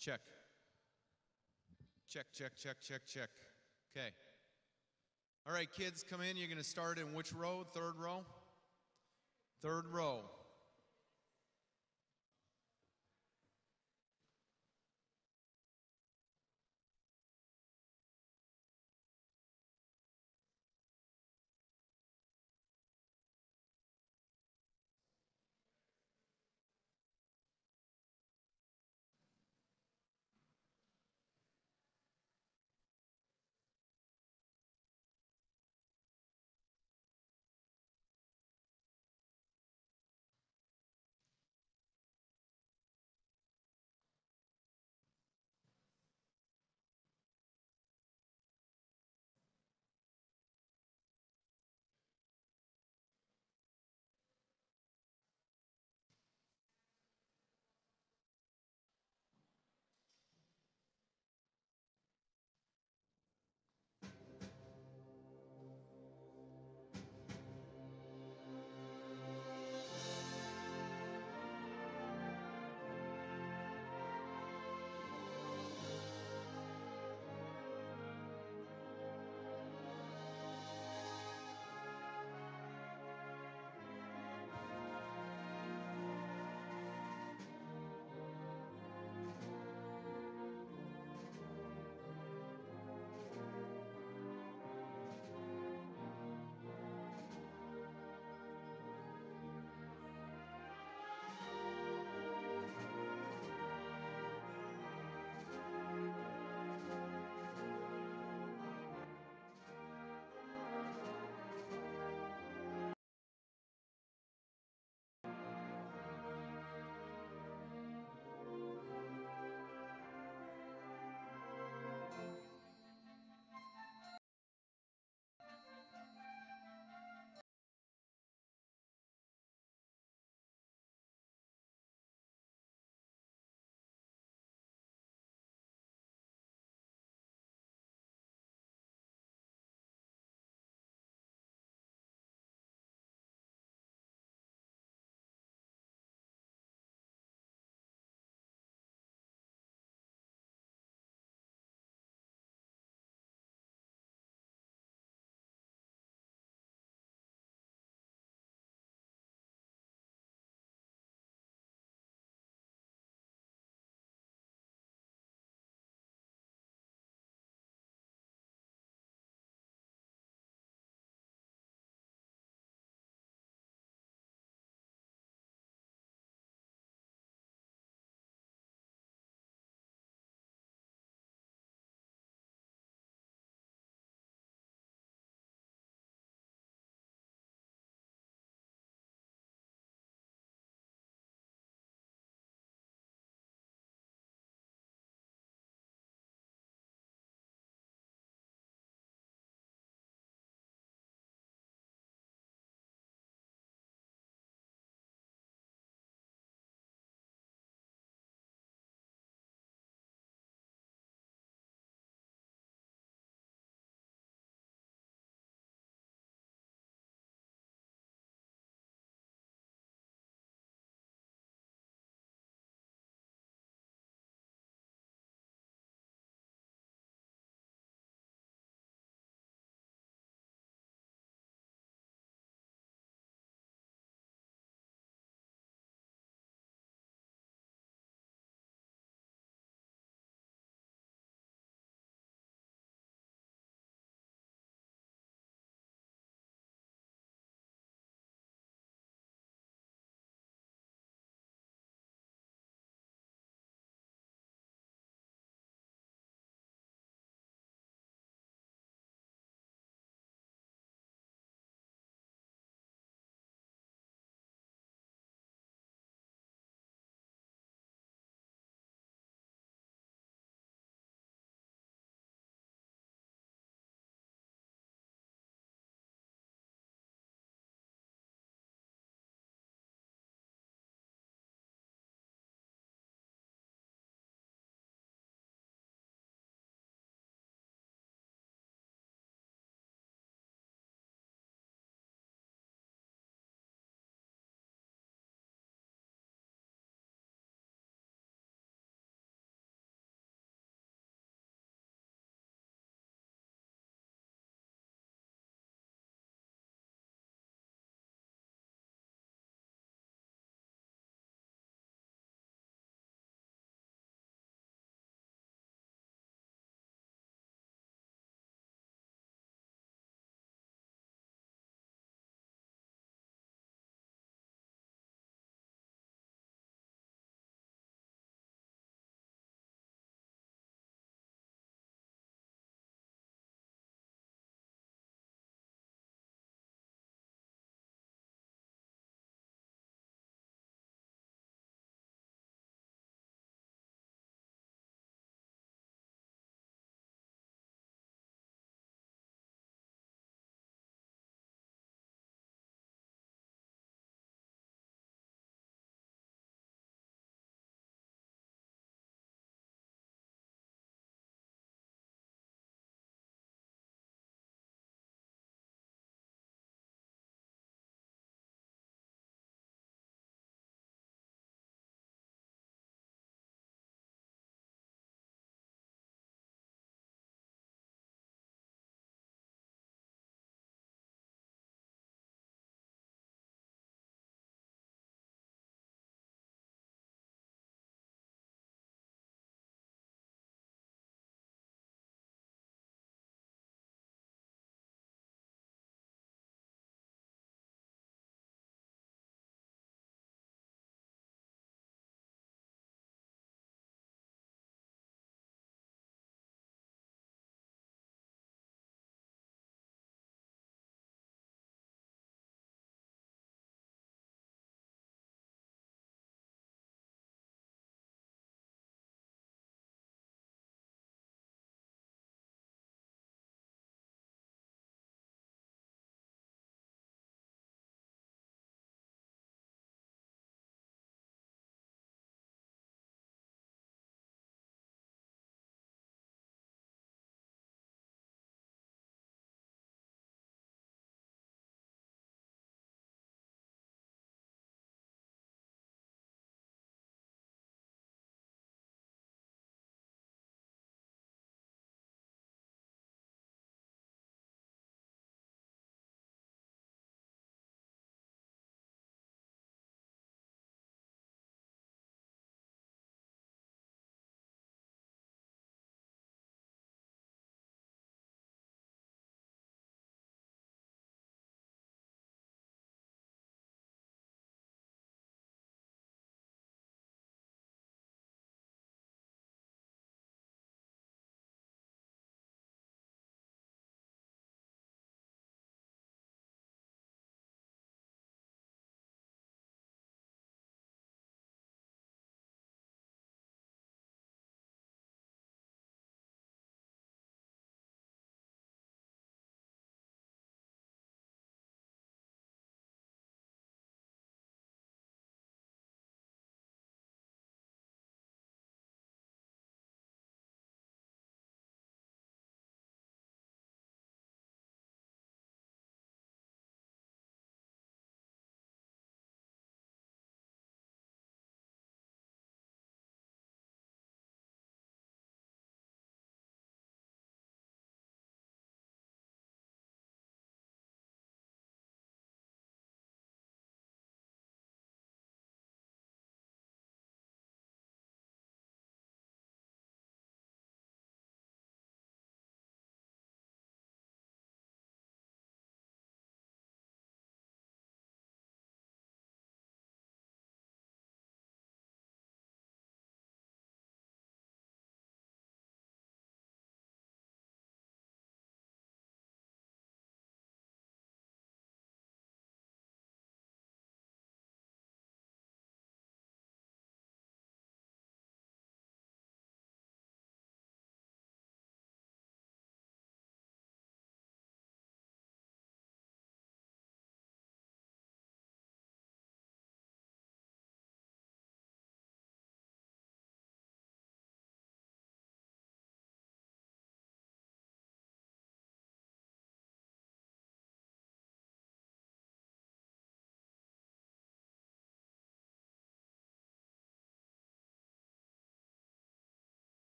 Check. Check, check, check, check, check. Okay. All right, kids, come in. You're going to start in which row? Third row? Third row.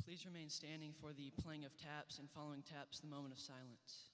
Please remain standing for the playing of taps, and following taps, the moment of silence.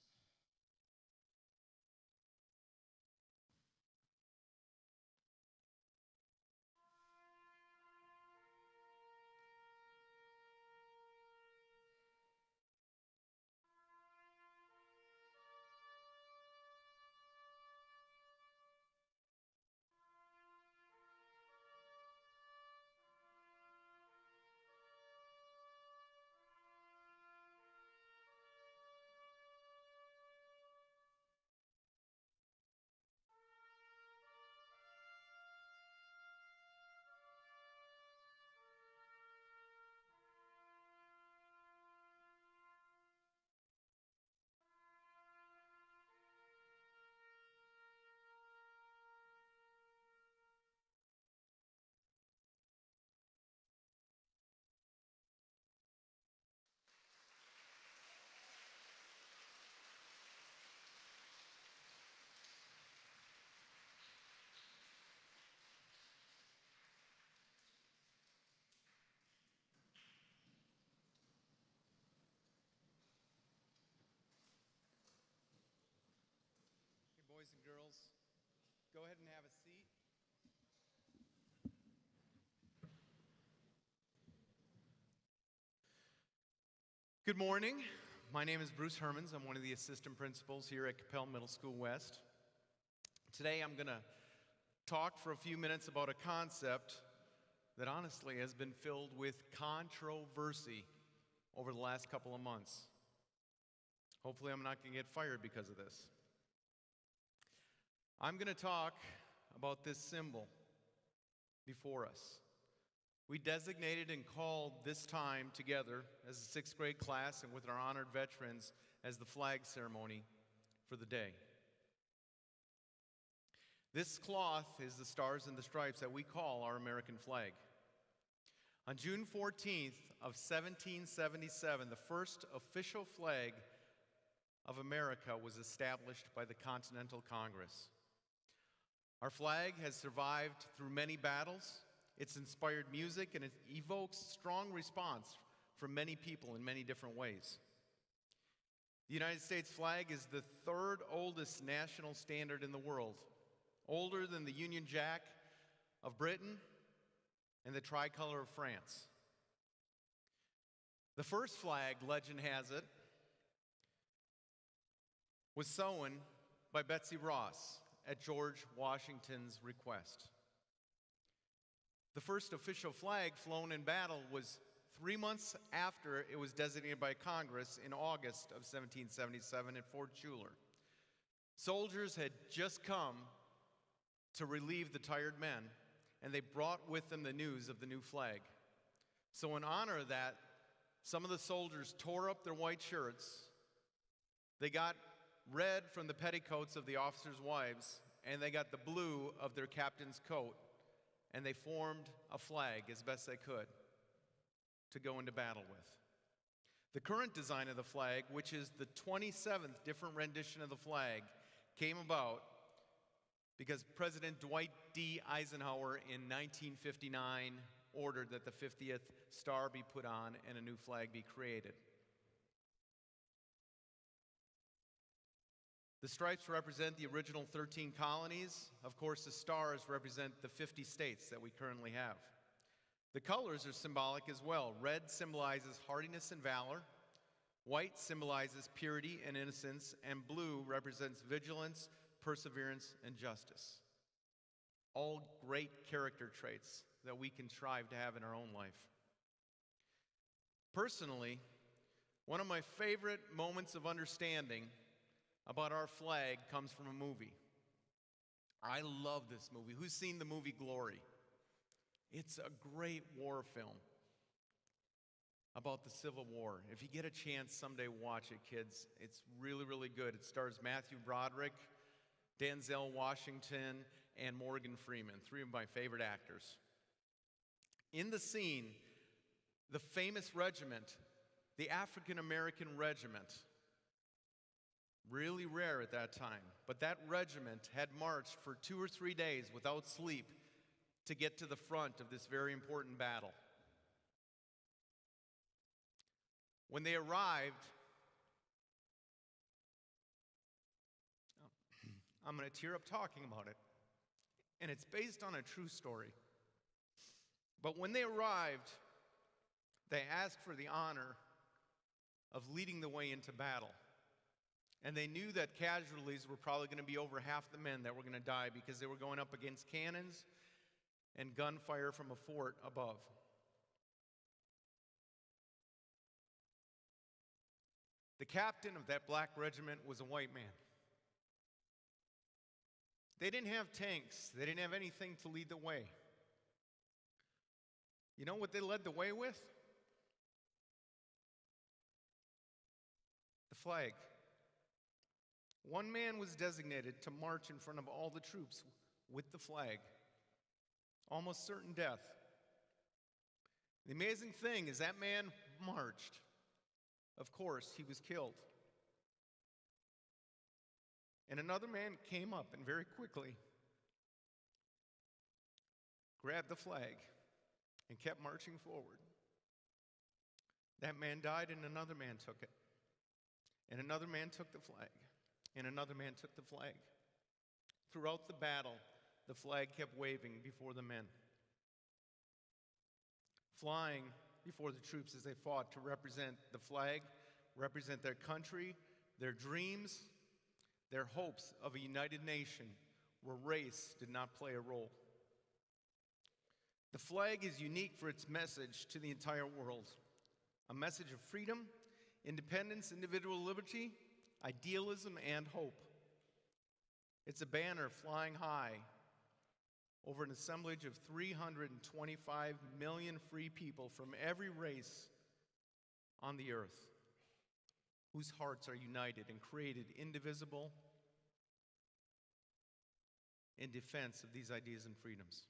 Okay, boys and girls, go ahead and have a seat. Good morning. My name is Bruce Hermans. I'm one of the assistant principals here at Capel Middle School West. Today I'm going to talk for a few minutes about a concept that honestly has been filled with controversy over the last couple of months. Hopefully I'm not going to get fired because of this. I'm going to talk about this symbol before us. We designated and called this time together as a sixth grade class and with our honored veterans as the flag ceremony for the day. This cloth is the stars and the stripes that we call our American flag. On June 14th of 1777, the first official flag of America was established by the Continental Congress. Our flag has survived through many battles. It's inspired music, and it evokes strong response from many people in many different ways. The United States flag is the third oldest national standard in the world, older than the Union Jack of Britain and the tricolor of France. The first flag, legend has it, was sewn by Betsy Ross at George Washington's request. The first official flag flown in battle was 3 months after it was designated by Congress in August of 1777 at Fort Schuyler. Soldiers had just come to relieve the tired men, and they brought with them the news of the new flag. So in honor of that, some of the soldiers tore up their white shirts. They got red from the petticoats of the officers' wives, and they got the blue of their captain's coat, and they formed a flag as best they could to go into battle with. The current design of the flag, which is the 27th different rendition of the flag, came about because President Dwight D. Eisenhower in 1959 ordered that the 50th star be put on and a new flag be created. The stripes represent the original 13 colonies. Of course, the stars represent the 50 states that we currently have. The colors are symbolic as well. Red symbolizes hardiness and valor. White symbolizes purity and innocence. And blue represents vigilance, perseverance, and justice. All great character traits that we can strive to have in our own life. Personally, one of my favorite moments of understanding about our flag comes from a movie. I love this movie. Who's seen the movie Glory? It's a great war film about the Civil War. If you get a chance someday, watch it, kids. It's really, really good. It stars Matthew Broderick, Denzel Washington, and Morgan Freeman, three of my favorite actors. In the scene, the famous regiment, the African American Regiment, really rare at that time, but that regiment had marched for 2 or 3 days without sleep to get to the front of this very important battle. When they arrived, I'm going to tear up talking about it, and it's based on a true story. But when they arrived, they asked for the honor of leading the way into battle. And they knew that casualties were probably going to be over half the men that were going to die because they were going up against cannons and gunfire from a fort above. The captain of that black regiment was a white man. They didn't have tanks. They didn't have anything to lead the way. You know what they led the way with? The flag. One man was designated to march in front of all the troops with the flag. Almost certain death. The amazing thing is that man marched. Of course, he was killed. And another man came up and very quickly grabbed the flag and kept marching forward. That man died and another man took it. And another man took the flag. And another man took the flag. Throughout the battle, the flag kept waving before the men, flying before the troops as they fought to represent the flag, represent their country, their dreams, their hopes of a united nation where race did not play a role. The flag is unique for its message to the entire world, a message of freedom, independence, individual liberty, idealism, and hope. It's a banner flying high over an assemblage of 325 million free people from every race on the earth, whose hearts are united and created indivisible in defense of these ideas and freedoms.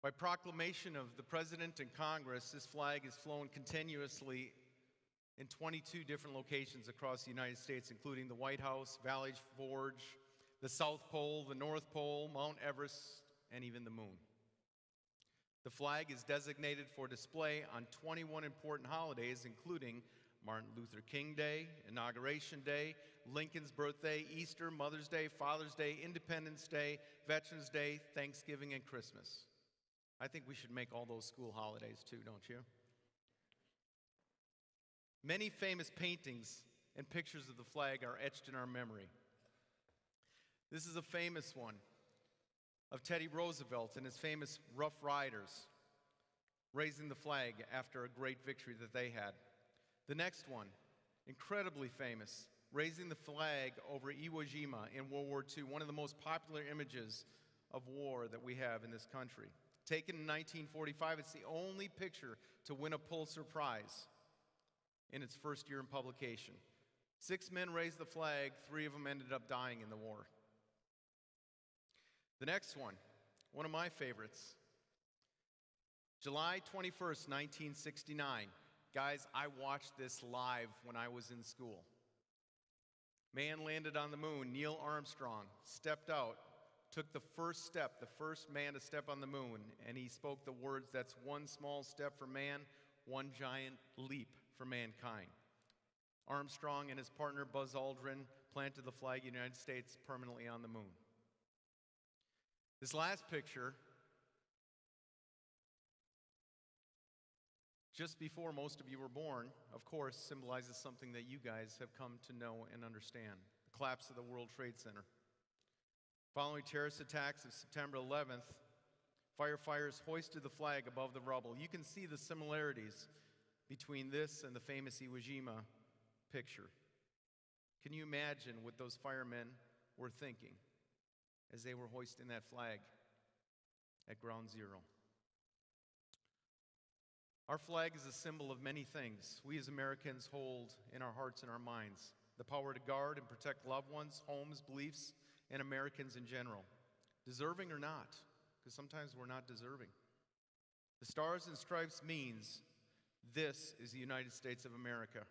By proclamation of the President and Congress, this flag is flown continuously in 22 different locations across the United States, including the White House, Valley Forge, the South Pole, the North Pole, Mount Everest, and even the moon. The flag is designated for display on 21 important holidays, including Martin Luther King Day, Inauguration Day, Lincoln's birthday, Easter, Mother's Day, Father's Day, Independence Day, Veterans Day, Thanksgiving, and Christmas. I think we should make all those school holidays too, don't you? Many famous paintings and pictures of the flag are etched in our memory. This is a famous one of Teddy Roosevelt and his famous Rough Riders raising the flag after a great victory that they had. The next one, incredibly famous, raising the flag over Iwo Jima in World War II, one of the most popular images of war that we have in this country. Taken in 1945, it's the only picture to win a Pulitzer Prize in its first year in publication. 6 men raised the flag, 3 of them ended up dying in the war. The next one of my favorites, July 21st, 1969. Guys, I watched this live when I was in school. Man landed on the moon. Neil Armstrong stepped out, took the first step, the first man to step on the moon, and he spoke the words, "That's one small step for man, one giant leap for mankind." Armstrong and his partner Buzz Aldrin planted the flag of the United States permanently on the moon. This last picture, just before most of you were born, of course, symbolizes something that you guys have come to know and understand: the collapse of the World Trade Center. Following terrorist attacks of September 11th, firefighters hoisted the flag above the rubble. You can see the similarities between this and the famous Iwo Jima picture. Can you imagine what those firemen were thinking as they were hoisting that flag at Ground Zero? Our flag is a symbol of many things we as Americans hold in our hearts and our minds: the power to guard and protect loved ones, homes, beliefs, and Americans in general, deserving or not, because sometimes we're not deserving. The Stars and Stripes means this is the United States of America.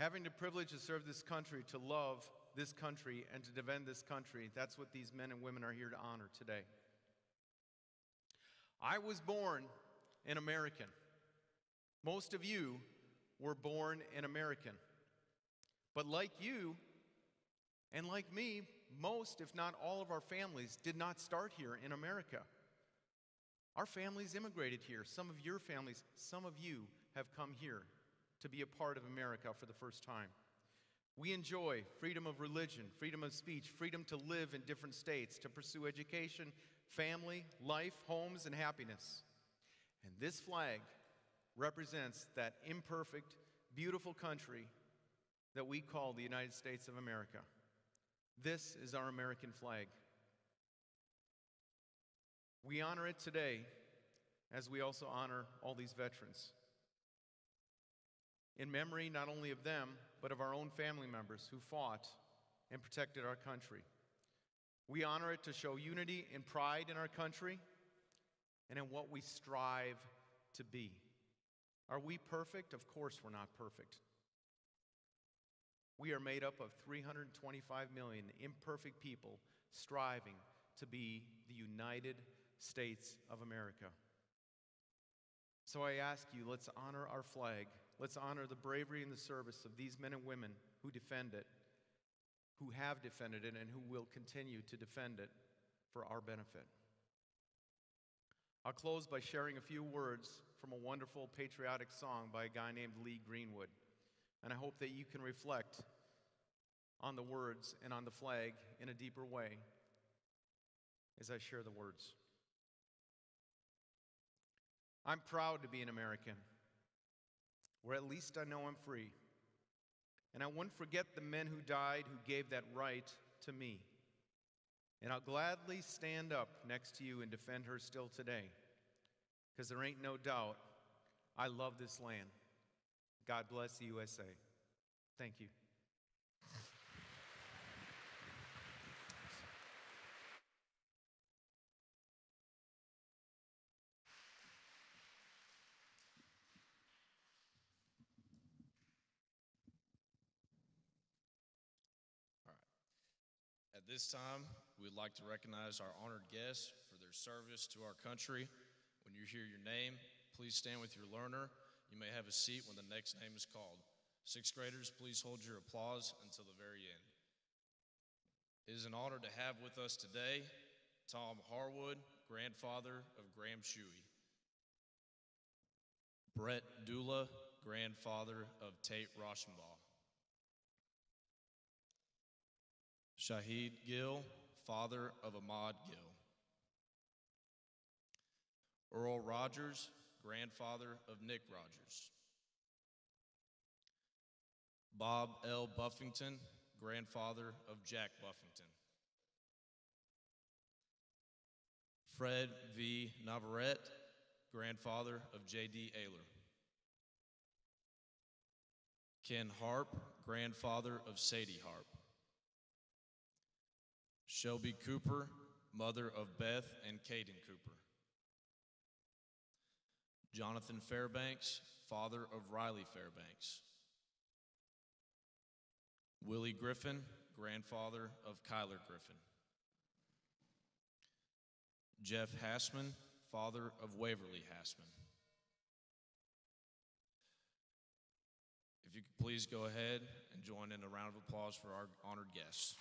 Having the privilege to serve this country, to love this country, and to defend this country, that's what these men and women are here to honor today. I was born an American. Most of you were born an American. But like you, and like me, most, if not all of our families did not start here in America. Our families immigrated here. Some of your families, some of you have come here to be a part of America for the first time. We enjoy freedom of religion, freedom of speech, freedom to live in different states, to pursue education, family, life, homes, and happiness. And this flag represents that imperfect, beautiful country that we call the United States of America. This is our American flag. We honor it today as we also honor all these veterans, in memory not only of them, but of our own family members who fought and protected our country. We honor it to show unity and pride in our country and in what we strive to be. Are we perfect? Of course we're not perfect. We are made up of 325 million imperfect people striving to be the United States of America. So I ask you, let's honor our flag. Let's honor the bravery and the service of these men and women who defend it, who have defended it, and who will continue to defend it for our benefit. I'll close by sharing a few words from a wonderful patriotic song by a guy named Lee Greenwood. And I hope that you can reflect on the words and on the flag in a deeper way as I share the words. I'm proud to be an American, or at least I know I'm free. And I wouldn't forget the men who died who gave that right to me. And I'll gladly stand up next to you and defend her still today, because there ain't no doubt I love this land. God bless the USA. Thank you. At this time, we'd like to recognize our honored guests for their service to our country. When you hear your name, please stand with your learner. You may have a seat when the next name is called. Sixth graders, please hold your applause until the very end. It is an honor to have with us today Tom Harwood, grandfather of Graham Shuey. Brett Dula, grandfather of Tate Rauschenbaugh. Shahid Gill, father of Ahmad Gill. Earl Rogers, grandfather of Nick Rogers. Bob L. Buffington, grandfather of Jack Buffington. Fred V. Navarrete, grandfather of J.D. Ayler. Ken Harp, grandfather of Sadie Harp. Shelby Cooper, mother of Beth and Caden Cooper. Jonathan Fairbanks, father of Riley Fairbanks. Willie Griffin, grandfather of Kyler Griffin. Jeff Hassman, father of Waverly Hassman. If you could please go ahead and join in a round of applause for our honored guests.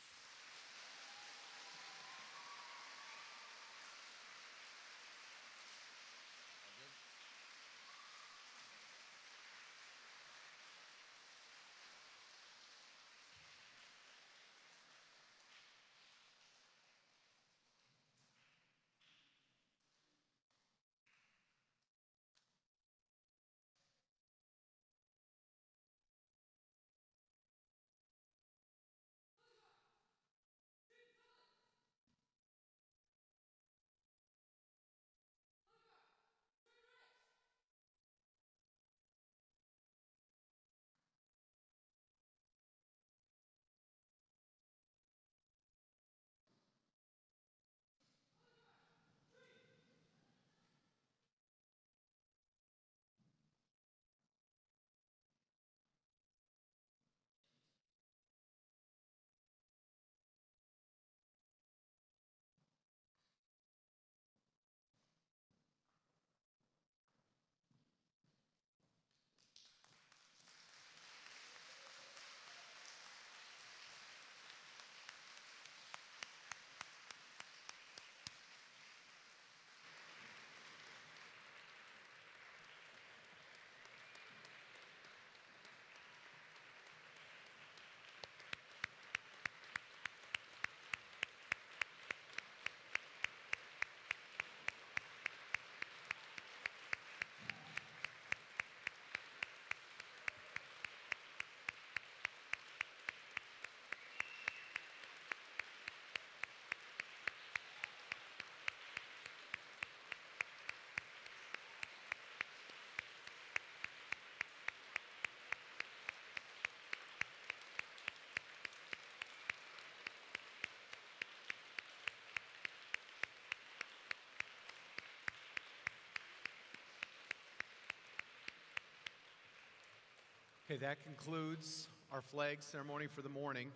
Okay, that concludes our flag ceremony for the morning.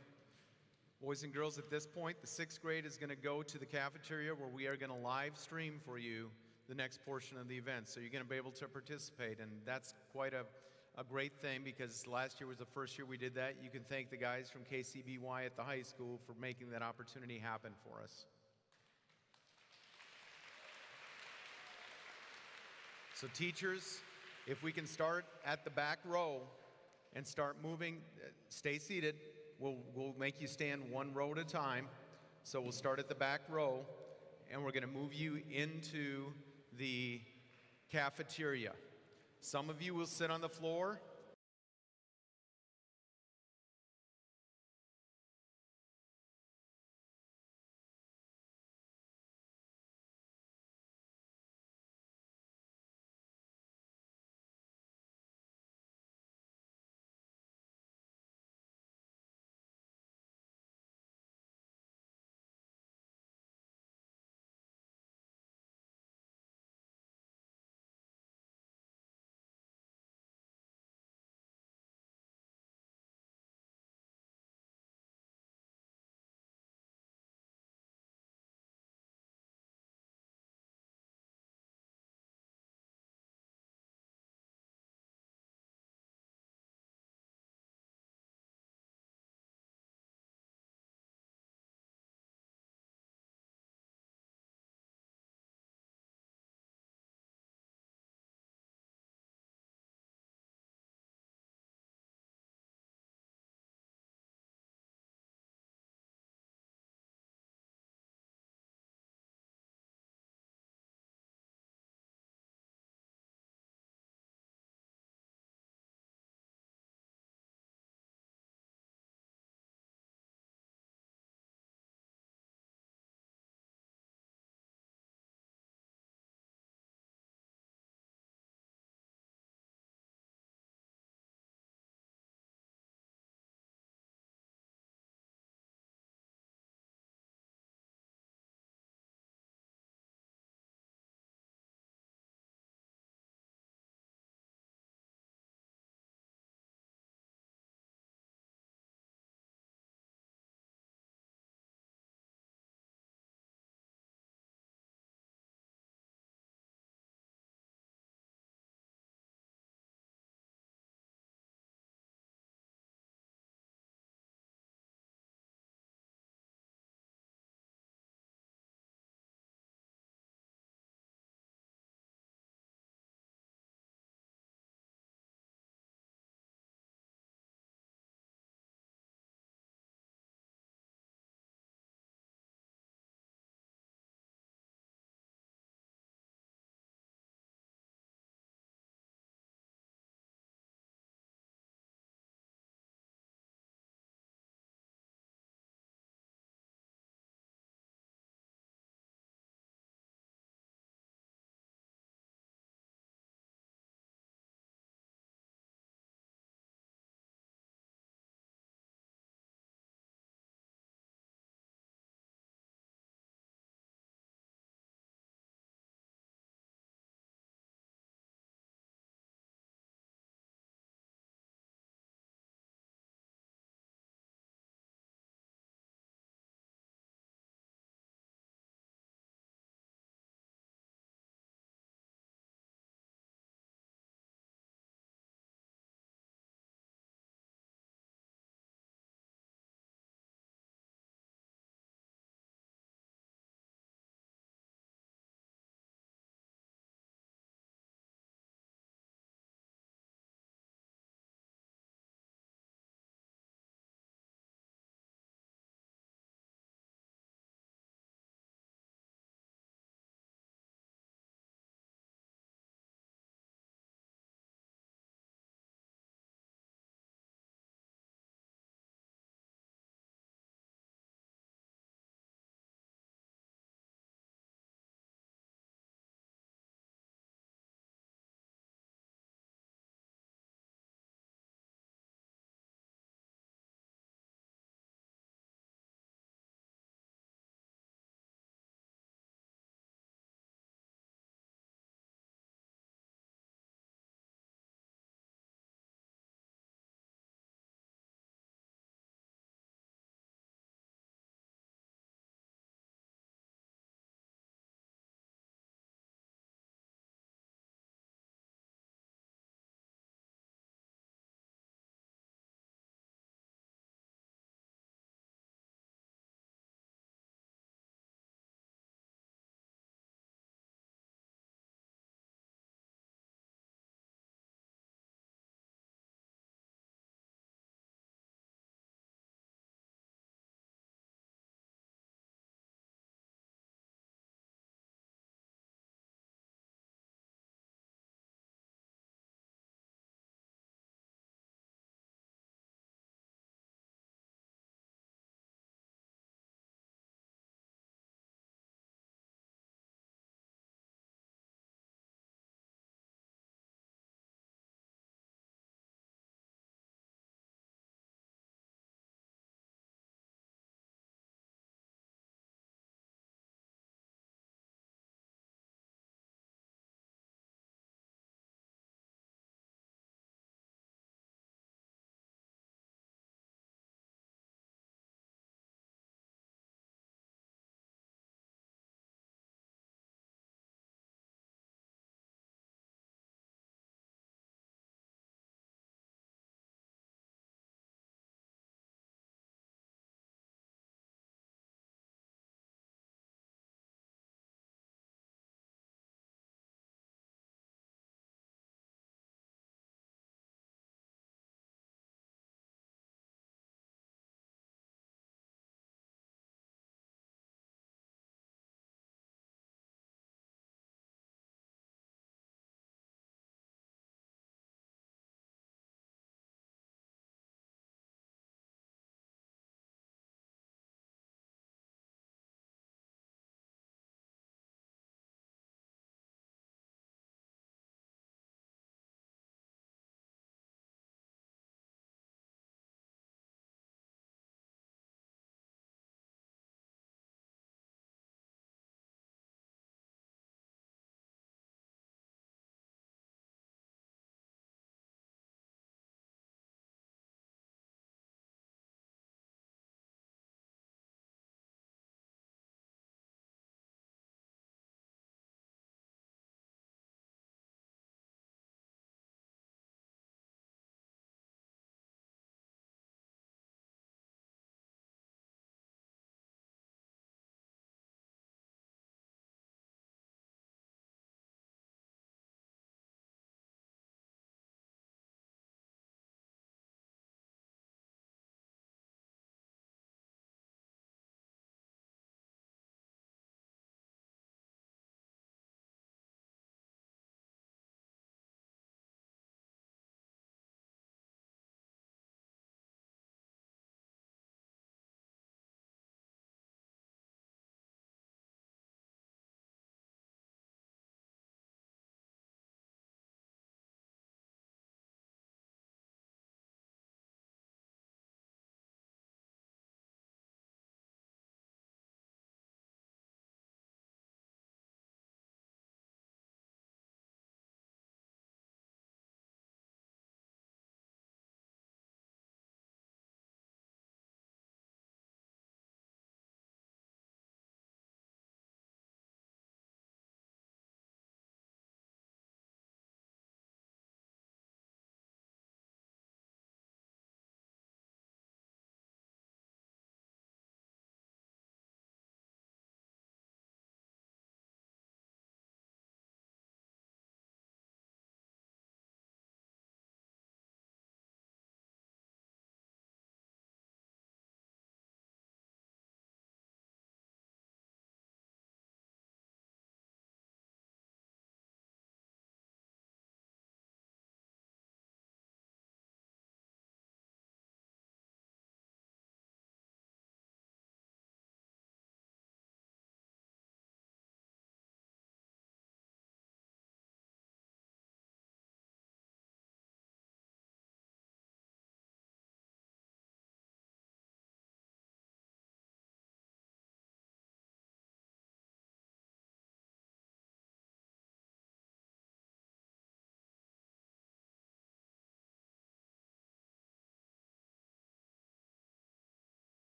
Boys and girls, at this point, the 6th grade is going to go to the cafeteria where we are going to live stream for you the next portion of the event. So you're going to be able to participate, and that's quite a great thing because last year was the first year we did that. You can thank the guys from KCBY at the high school for making that opportunity happen for us. So teachers, if we can start at the back row and start moving, stay seated. We'll make you stand one row at a time. So we'll start at the back row, and we're going to move you into the cafeteria. Some of you will sit on the floor.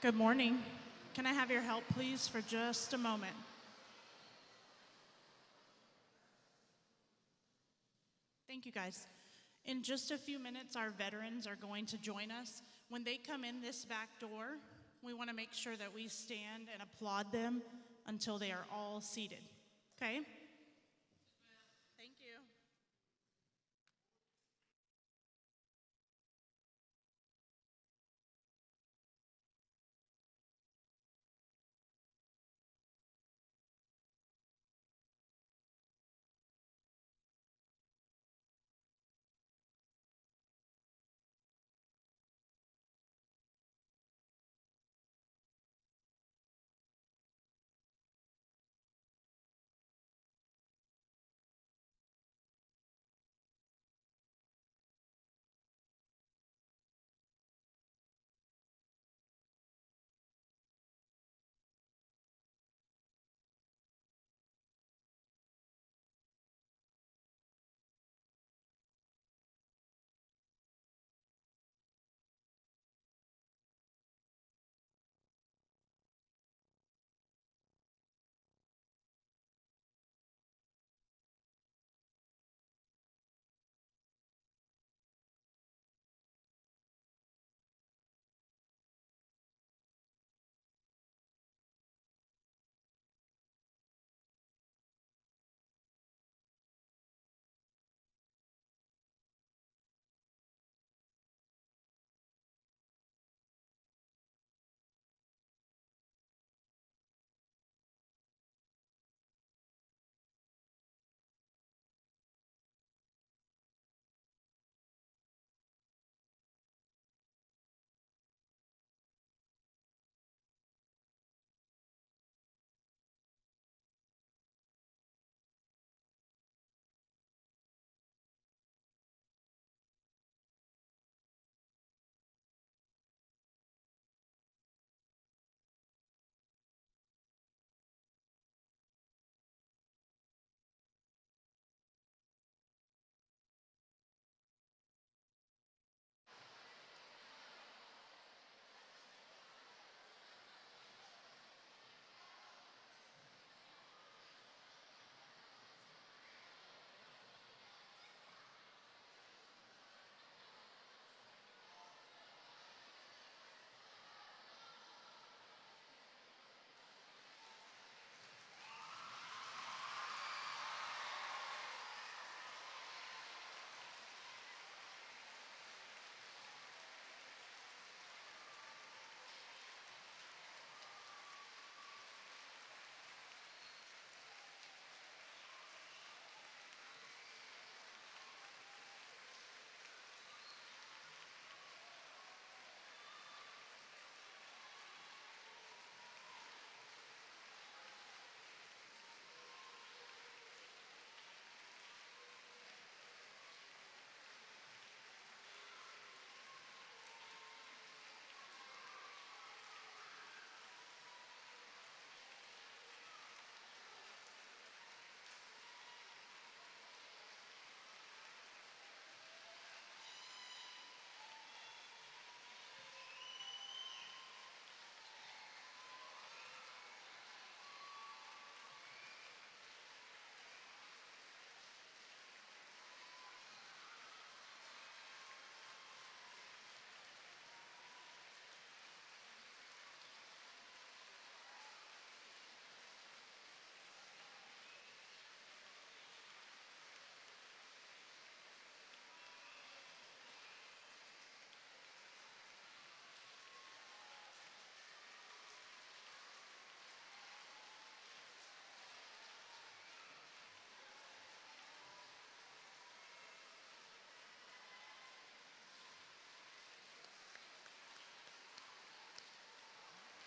Good morning. Can I have your help, please, for just a moment? Thank you, guys. In just a few minutes, our veterans are going to join us. When they come in this back door, we want to make sure that we stand and applaud them until they are all seated. Okay? Thank you.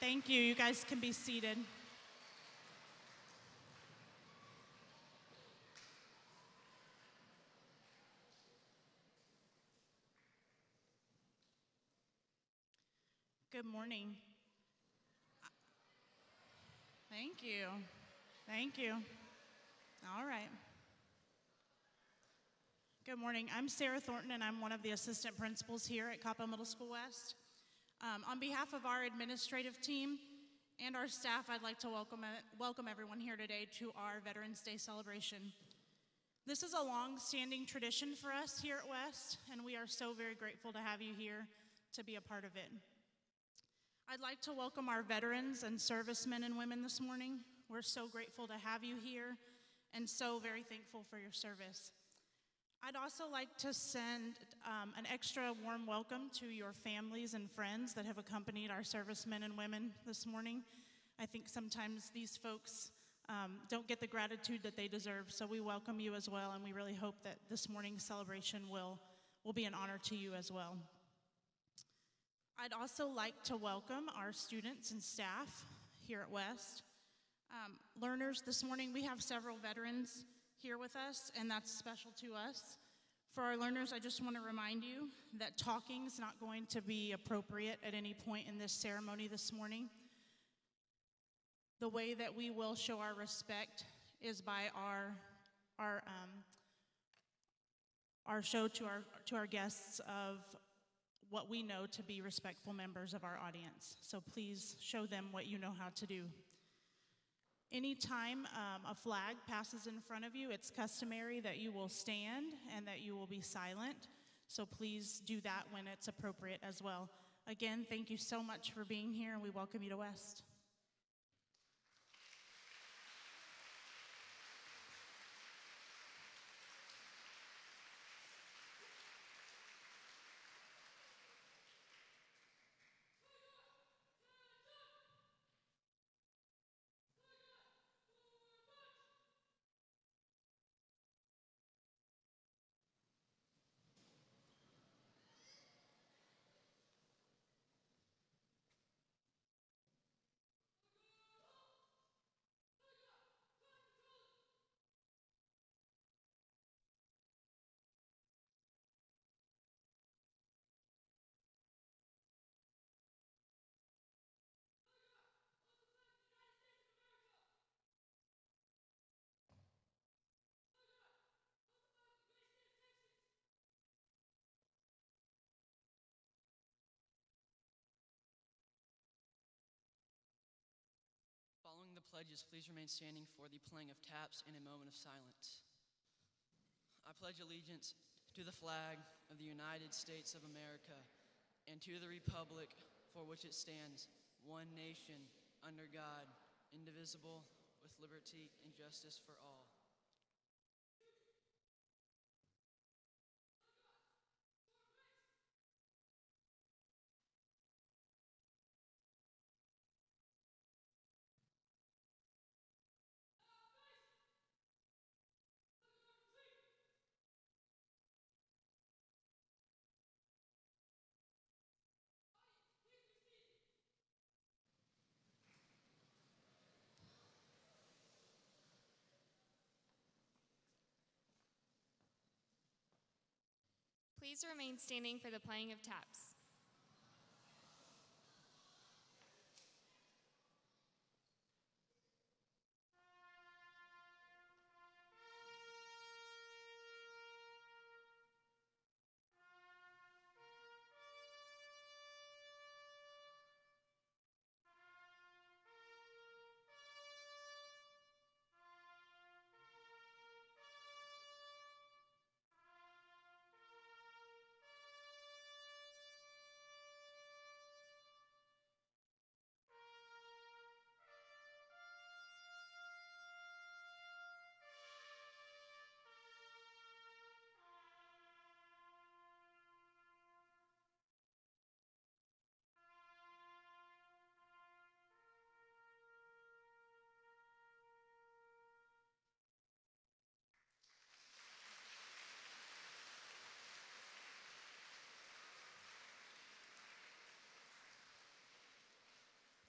Thank you. You guys can be seated. Good morning. Thank you. Thank you. All right. Good morning. I'm Sarah Thornton, and I'm one of the assistant principals here at Coppell Middle School West. On behalf of our administrative team and our staff, I'd like to welcome everyone here today to our Veterans Day celebration. This is a long-standing tradition for us here at West, and we are so very grateful to have you here to be a part of it. I'd like to welcome our veterans and servicemen and women this morning. We're so grateful to have you here and so very thankful for your service. I'd also like to send an extra warm welcome to your families and friends that have accompanied our servicemen and women this morning. I think sometimes these folks don't get the gratitude that they deserve, so we welcome you as well, and we really hope that this morning's celebration will be an honor to you as well. I'd also like to welcome our students and staff here at West. Learners, this morning we have several veterans here with us, and that's special to us. For our learners, I just want to remind you that talking is not going to be appropriate at any point in this ceremony this morning. The way that we will show our respect is by our show to our guests of what we know to be respectful members of our audience. So please show them what you know how to do. Anytime a flag passes in front of you, it's customary that you will stand and that you will be silent. So please do that when it's appropriate as well. Again, thank you so much for being here, and we welcome you to West. Following the pledges, please remain standing for the playing of taps in a moment of silence. I pledge allegiance to the flag of the United States of America and to the republic for which it stands, one nation, under God, indivisible, with liberty and justice for all. Please remain standing for the playing of taps.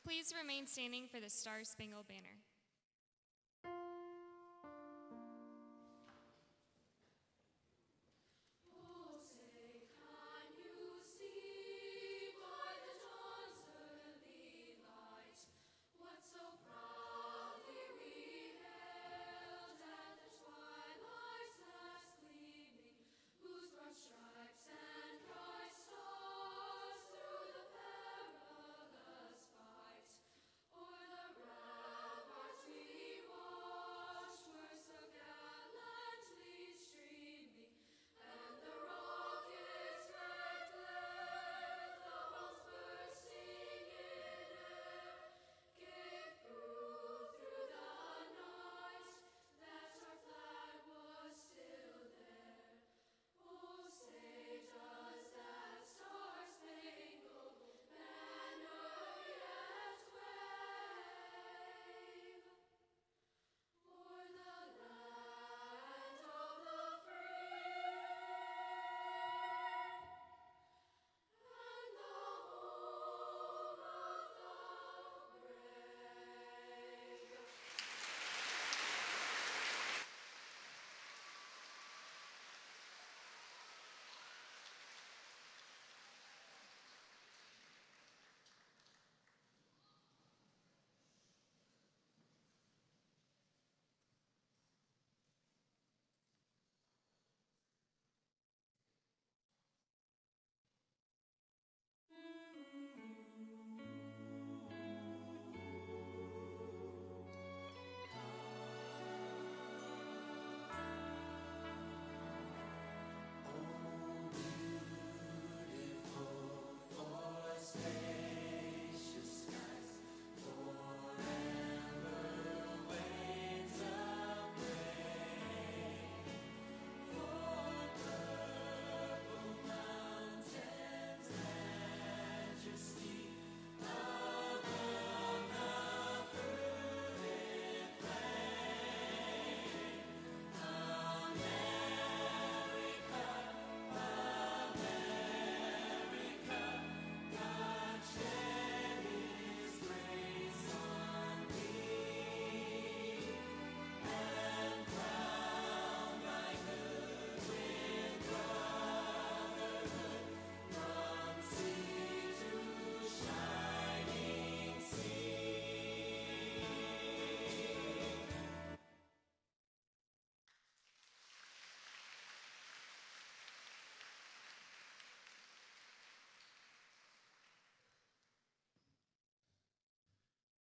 Please remain standing for the Star-Spangled Banner. Stripes and bright stars through the perilous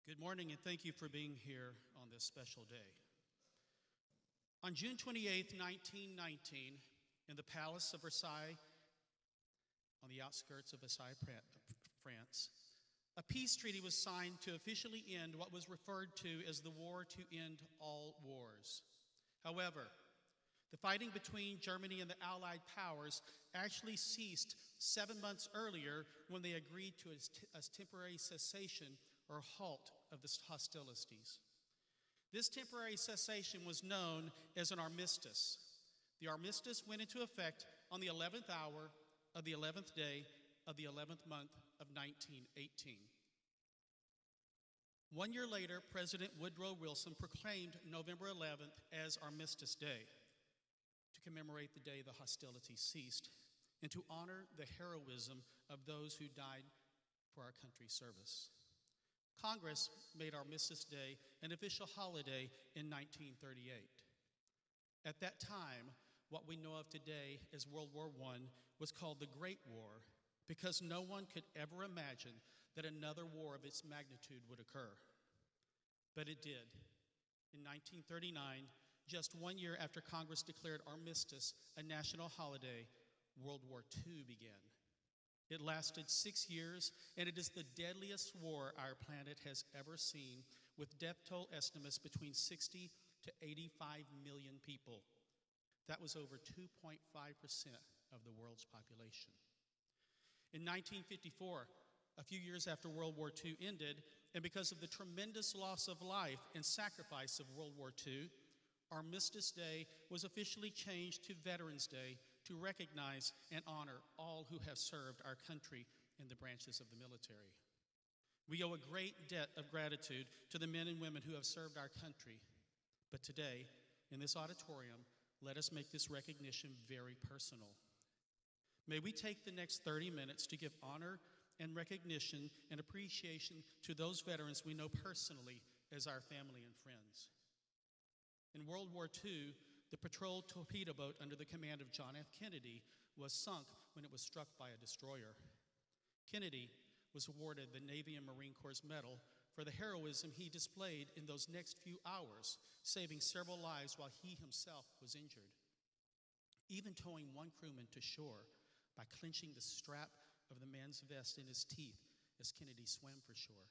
Good morning, and thank you for being here on this special day. On June 28, 1919, in the Palace of Versailles, on the outskirts of Versailles, France, a peace treaty was signed to officially end what was referred to as the war to end all wars. However, the fighting between Germany and the Allied powers actually ceased 7 months earlier when they agreed to a temporary cessation or halt of the hostilities. This temporary cessation was known as an armistice. The armistice went into effect on the 11th hour of the 11th day of the 11th month of 1918. 1 year later, President Woodrow Wilson proclaimed November 11th as Armistice Day to commemorate the day the hostilities ceased and to honor the heroism of those who died for our country's service. Congress made Armistice Day an official holiday in 1938. At that time, what we know of today as World War I was called the Great War because no one could ever imagine that another war of its magnitude would occur. But it did. In 1939, just 1 year after Congress declared armistice a national holiday, World War II began. It lasted 6 years, and it is the deadliest war our planet has ever seen, with death toll estimates between 60 to 85 million people. That was over 2.5% of the world's population. In 1954, a few years after World War II ended, and because of the tremendous loss of life and sacrifice of World War II, Armistice Day was officially changed to Veterans Day to recognize and honor all who have served our country in the branches of the military. We owe a great debt of gratitude to the men and women who have served our country. But today, in this auditorium, let us make this recognition very personal. May we take the next 30 minutes to give honor and recognition and appreciation to those veterans we know personally as our family and friends. In World War II, the patrol torpedo boat under the command of John F. Kennedy was sunk when it was struck by a destroyer. Kennedy was awarded the Navy and Marine Corps Medal for the heroism he displayed in those next few hours, saving several lives while he himself was injured, even towing one crewman to shore by clenching the strap of the man's vest in his teeth as Kennedy swam for shore.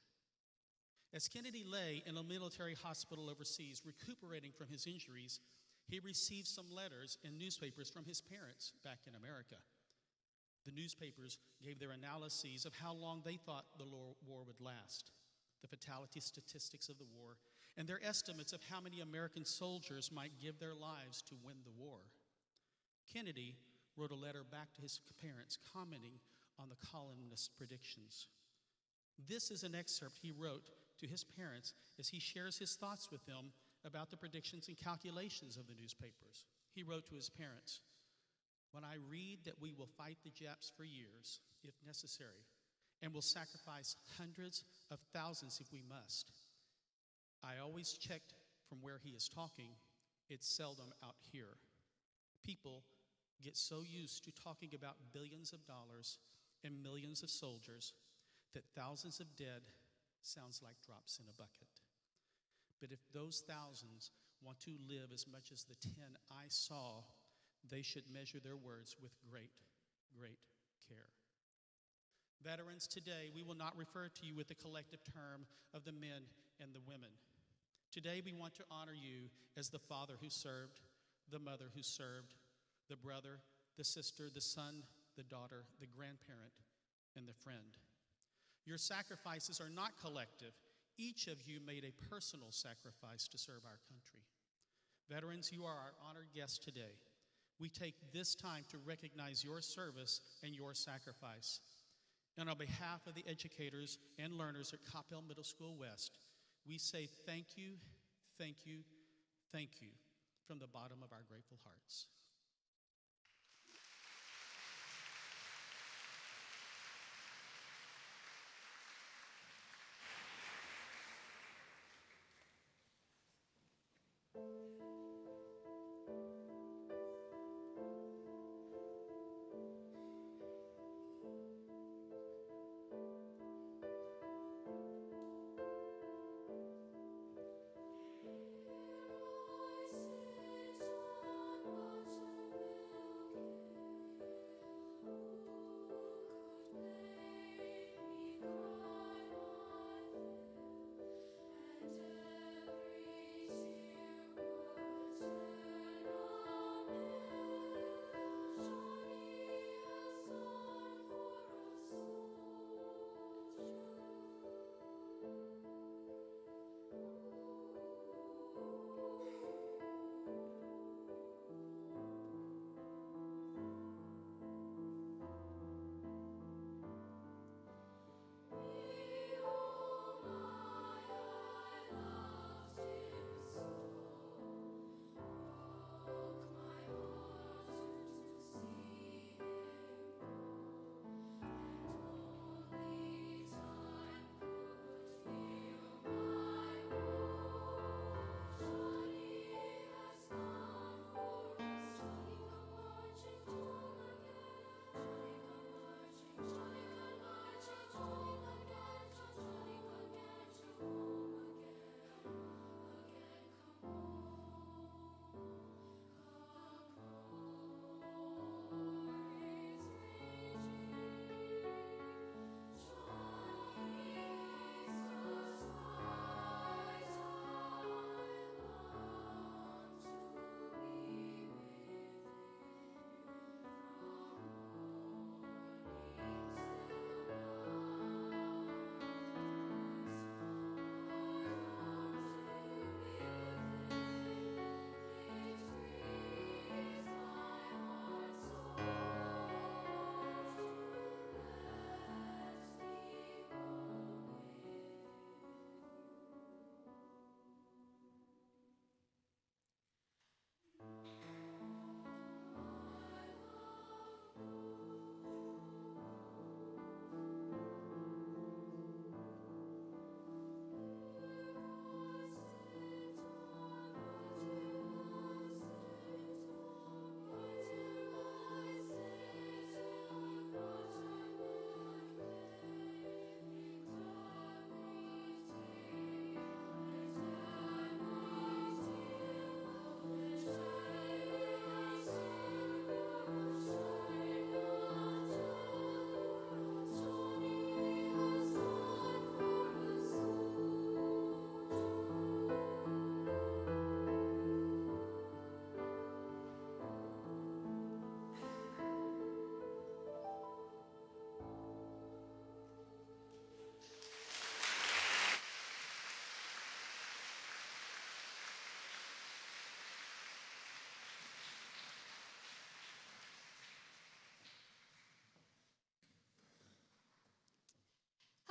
As Kennedy lay in a military hospital overseas recuperating from his injuries, he received some letters and newspapers from his parents back in America. The newspapers gave their analyses of how long they thought the war would last, the fatality statistics of the war, and their estimates of how many American soldiers might give their lives to win the war. Kennedy wrote a letter back to his parents commenting on the columnist's predictions. This is an excerpt he wrote to his parents as he shares his thoughts with them about the predictions and calculations of the newspapers. He wrote to his parents, "When I read that we will fight the Japs for years, if necessary, and will sacrifice hundreds of thousands if we must, I always checked from where he is talking. It's seldom out here. People get so used to talking about billions of dollars and millions of soldiers that thousands of dead sounds like drops in a bucket. But if those thousands want to live as much as the 10 I saw, they should measure their words with great, great care." Veterans, today we will not refer to you with the collective term of the men and the women. Today we want to honor you as the father who served, the mother who served, the brother, the sister, the son, the daughter, the grandparent, and the friend. Your sacrifices are not collective. Each of you made a personal sacrifice to serve our country. Veterans, you are our honored guests today. We take this time to recognize your service and your sacrifice. And on behalf of the educators and learners at Coppell Middle School West, we say thank you, thank you, thank you from the bottom of our grateful hearts.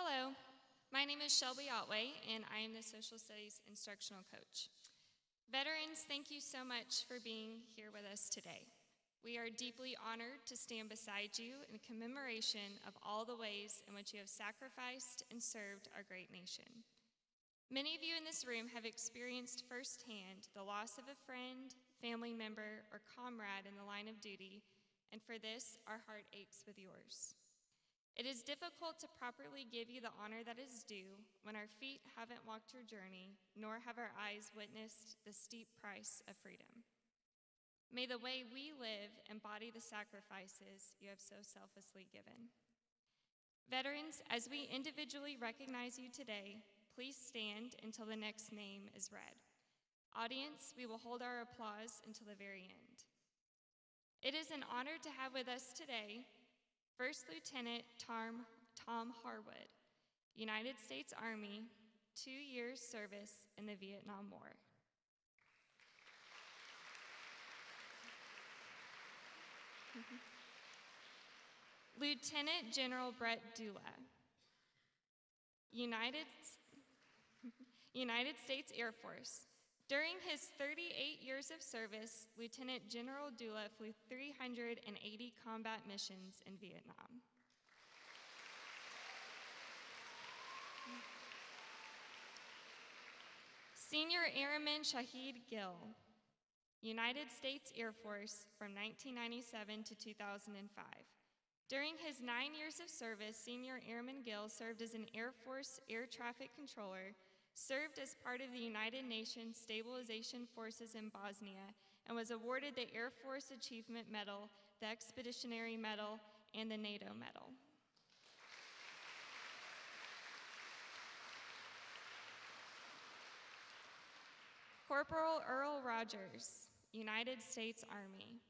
Hello, my name is Shelby Otway, and I am the Social Studies Instructional Coach. Veterans, thank you so much for being here with us today. We are deeply honored to stand beside you in commemoration of all the ways in which you have sacrificed and served our great nation. Many of you in this room have experienced firsthand the loss of a friend, family member, or comrade in the line of duty, and for this, our heart aches with yours. It is difficult to properly give you the honor that is due when our feet haven't walked your journey, nor have our eyes witnessed the steep price of freedom. May the way we live embody the sacrifices you have so selflessly given. Veterans, as we individually recognize you today, please stand until the next name is read. Audience, we will hold our applause until the very end. It is an honor to have with us today First Lieutenant Tom Harwood, United States Army, 2 years service in the Vietnam War. Lieutenant General Brett Dula, United States Air Force. During his 38 years of service, Lieutenant General Dula flew 380 combat missions in Vietnam. Senior Airman Shahid Gill, United States Air Force from 1997 to 2005. During his 9 years of service, Senior Airman Gill served as an Air Force air traffic controller, served as part of the United Nations Stabilization Forces in Bosnia, and was awarded the Air Force Achievement Medal, the Expeditionary Medal, and the NATO Medal. Corporal Earl Rogers, United States Army.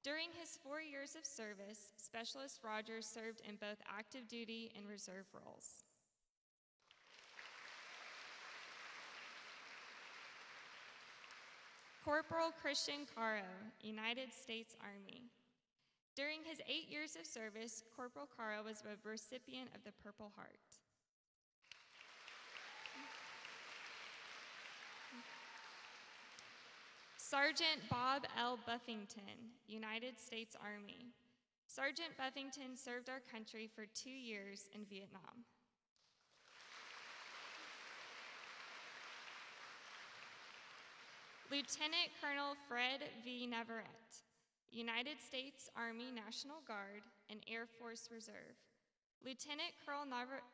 During his 4 years of service, Specialist Rogers served in both active duty and reserve roles. Corporal Christian Caro, United States Army. During his 8 years of service, Corporal Caro was a recipient of the Purple Heart. Sergeant Bob L. Buffington, United States Army. Sergeant Buffington served our country for 2 years in Vietnam. Lieutenant Colonel Fred V. Navarrete, United States Army National Guard and Air Force Reserve. Lieutenant Colonel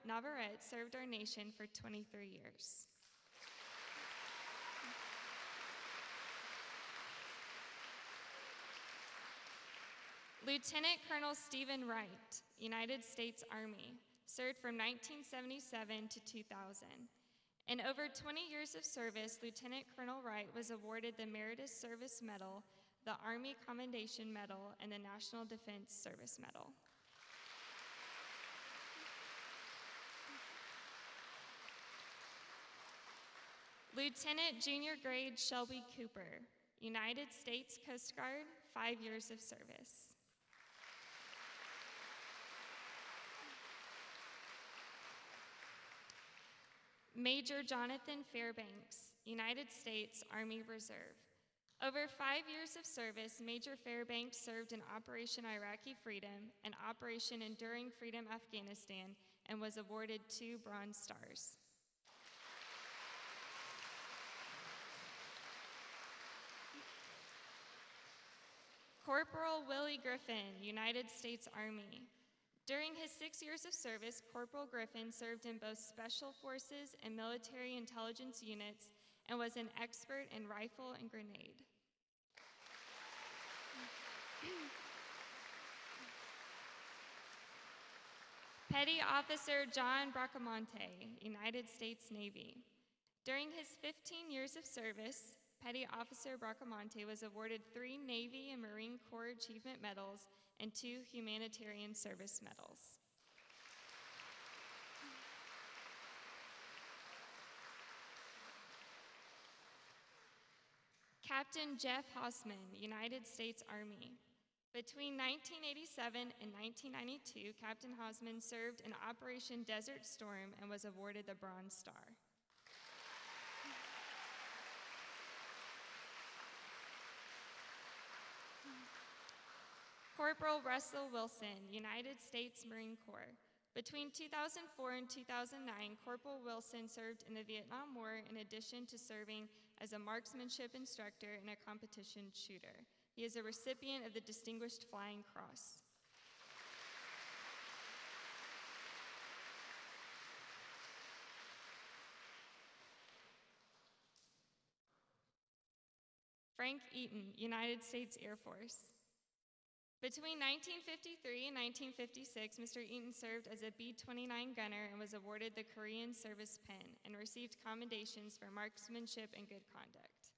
Navarrete served our nation for 23 years. Lieutenant Colonel Stephen Wright, United States Army, served from 1977 to 2000. In over 20 years of service, Lieutenant Colonel Wright was awarded the Meritorious Service Medal, the Army Commendation Medal, and the National Defense Service Medal. Lieutenant Junior Grade Shelby Cooper, United States Coast Guard, 5 years of service. Major Jonathan Fairbanks, United States Army Reserve. Over 5 years of service, Major Fairbanks served in Operation Iraqi Freedom and Operation Enduring Freedom Afghanistan and was awarded 2 Bronze Stars. Corporal Willie Griffin, United States Army. During his 6 years of service, Corporal Griffin served in both Special Forces and military intelligence units and was an expert in rifle and grenade. Petty Officer John Bracamonte, United States Navy. During his 15 years of service, Petty Officer Bracamonte was awarded 3 Navy and Marine Corps Achievement Medals and 2 Humanitarian Service Medals. Captain Jeff Hossman, United States Army. Between 1987 and 1992, Captain Hausman served in Operation Desert Storm and was awarded the Bronze Star. Corporal Russell Wilson, United States Marine Corps. Between 2004 and 2009, Corporal Wilson served in the Vietnam War in addition to serving as a marksmanship instructor and a competition shooter. He is a recipient of the Distinguished Flying Cross. Frank Eaton, United States Air Force. Between 1953 and 1956, Mr. Eaton served as a B-29 gunner and was awarded the Korean Service Pin and received commendations for marksmanship and good conduct.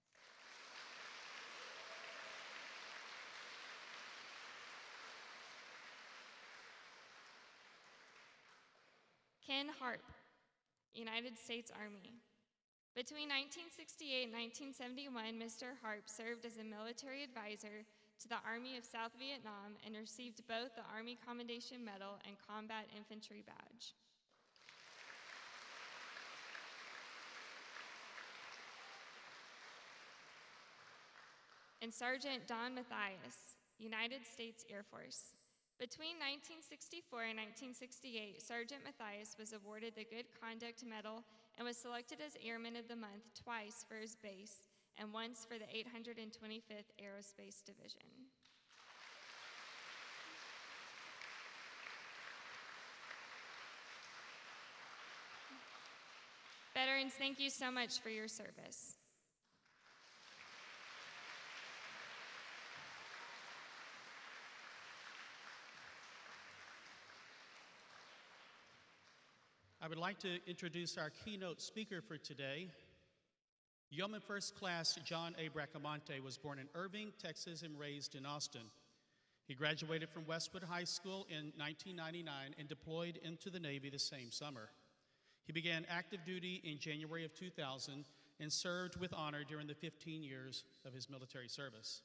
Ken Harp, United States Army. Between 1968 and 1971, Mr. Harp served as a military advisor to the Army of South Vietnam and received both the Army Commendation Medal and Combat Infantry Badge. And Sergeant Don Mathias, United States Air Force. Between 1964 and 1968, Sergeant Mathias was awarded the Good Conduct Medal and was selected as Airman of the Month twice for his base and once for the 825th Aerospace Division. Veterans, thank you so much for your service. I would like to introduce our keynote speaker for today. Yeoman First Class John A. Bracamonte was born in Irving, Texas, and raised in Austin. He graduated from Westwood High School in 1999 and deployed into the Navy the same summer. He began active duty in January of 2000 and served with honor during the 15 years of his military service.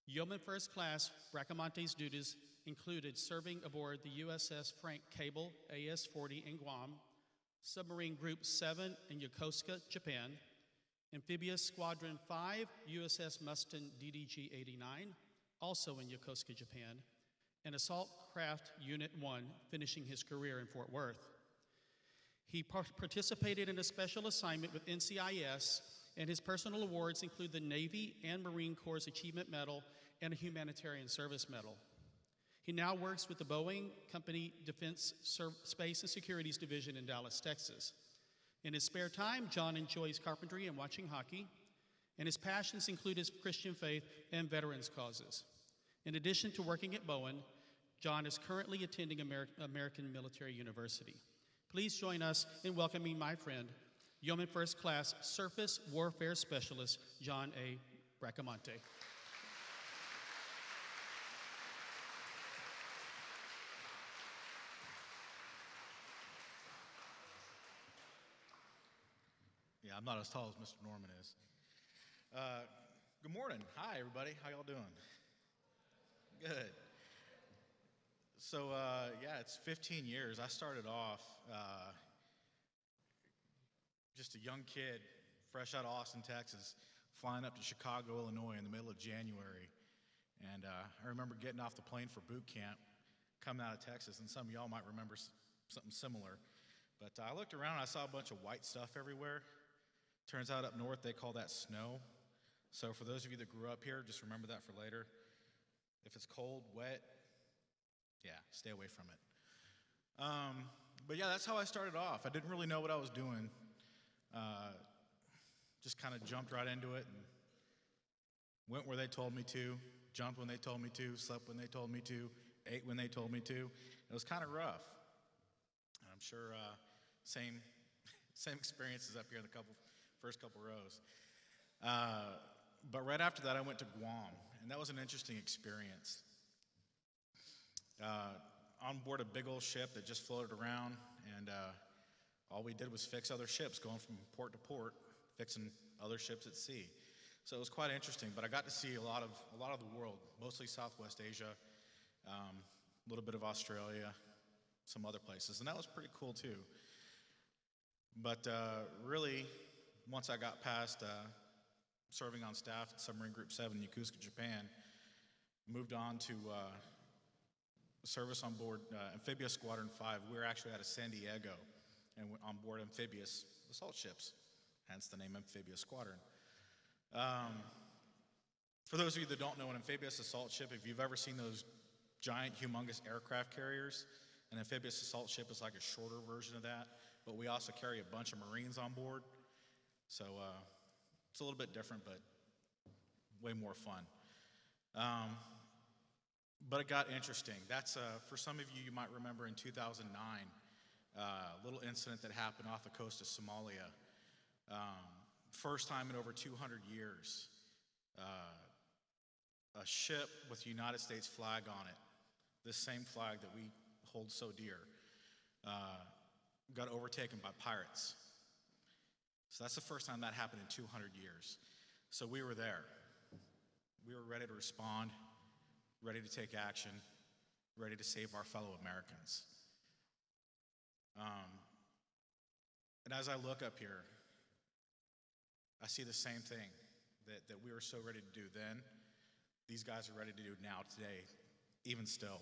Yeoman First Class Bracamonte's duties included serving aboard the USS Frank Cable AS-40 in Guam, Submarine Group 7 in Yokosuka, Japan, Amphibious Squadron 5, USS Mustin DDG-89, also in Yokosuka, Japan, and Assault Craft Unit 1, finishing his career in Fort Worth. He participated in a special assignment with NCIS, and his personal awards include the Navy and Marine Corps Achievement Medal and a Humanitarian Service Medal. He now works with the Boeing Company Defense Space and Securities Division in Dallas, Texas. In his spare time, John enjoys carpentry and watching hockey, and his passions include his Christian faith and veterans causes. In addition to working at Boeing, John is currently attending American Military University. Please join us in welcoming my friend, Yeoman First Class Surface Warfare Specialist, John A. Bracamonte. Yeah, I'm not as tall as Mr. Norman is. Good morning. Hi, everybody. How y'all doing? Good. So, yeah, it's 15 years. I started off just a young kid, fresh out of Austin, Texas, flying up to Chicago, Illinois in the middle of January. And I remember getting off the plane for boot camp, coming out of Texas, and some of y'all might remember something similar. But I looked around and I saw a bunch of white stuff everywhere. Turns out up north they call that snow. So for those of you that grew up here, just remember that for later. If it's cold, wet, yeah, stay away from it. But yeah, that's how I started off. I didn't really know what I was doing. Just kind of jumped right into it and went where they told me to, jumped when they told me to, slept when they told me to, ate when they told me to. It was kind of rough. And I'm sure same experiences up here in the first couple rows. But right after that, I went to Guam, and that was an interesting experience. On board a big old ship that just floated around, and all we did was fix other ships, going from port to port, fixing other ships at sea. So it was quite interesting, but I got to see a lot of the world, mostly Southwest Asia, a little bit of Australia, some other places, and that was pretty cool too. But really, once I got past serving on staff at Submarine Group 7 in Yokosuka, Japan, moved on to service on board Amphibious Squadron 5. We were actually out of San Diego and on board amphibious assault ships, hence the name Amphibious Squadron. For those of you that don't know, an amphibious assault ship, if you've ever seen those giant, humongous aircraft carriers, an amphibious assault ship is like a shorter version of that, but we also carry a bunch of Marines on board. So it's a little bit different, but way more fun. But it got interesting. That's, for some of you, you might remember in 2009, a little incident that happened off the coast of Somalia. First time in over 200 years, a ship with the United States flag on it, this same flag that we hold so dear, got overtaken by pirates. So that's the first time that happened in 200 years. So we were there. We were ready to respond, ready to take action, ready to save our fellow Americans. And as I look up here, I see the same thing that we were so ready to do then. These guys are ready to do now, today, even still.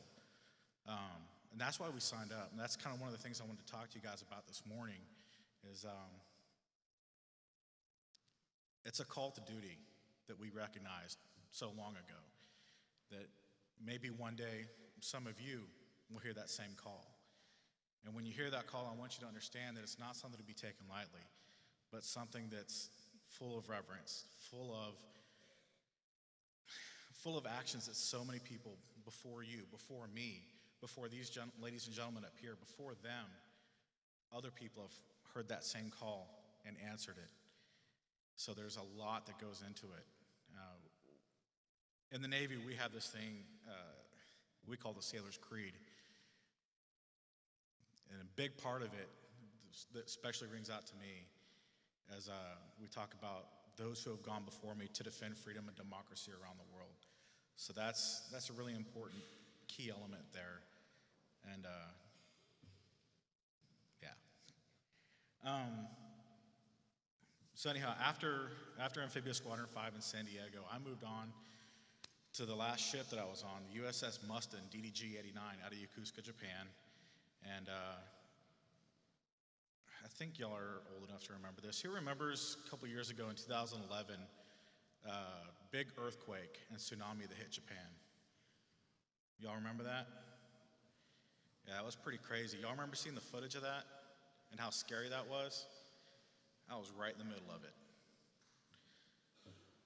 And that's why we signed up. And that's kind of one of the things I wanted to talk to you guys about this morning is it's a call to duty that we recognized so long ago, that maybe one day some of you will hear that same call. And when you hear that call, I want you to understand that it's not something to be taken lightly, but something that's full of reverence, full of actions that so many people before you, before me, before these ladies and gentlemen up here, before them, other people have heard that same call and answered it. So there's a lot that goes into it. In the Navy, we have this thing we call the Sailor's Creed. And a big part of it that especially rings out to me as we talk about those who have gone before me to defend freedom and democracy around the world. So that's a really important key element there. And so anyhow, after Amphibious Squadron 5 in San Diego, I moved on to the last ship that I was on, the USS Mustin, DDG-89, out of Yokosuka, Japan. And I think y'all are old enough to remember this. Who remembers a couple years ago in 2011, big earthquake and tsunami that hit Japan? Y'all remember that? Yeah, it was pretty crazy. Y'all remember seeing the footage of that and how scary that was? I was right in the middle of it.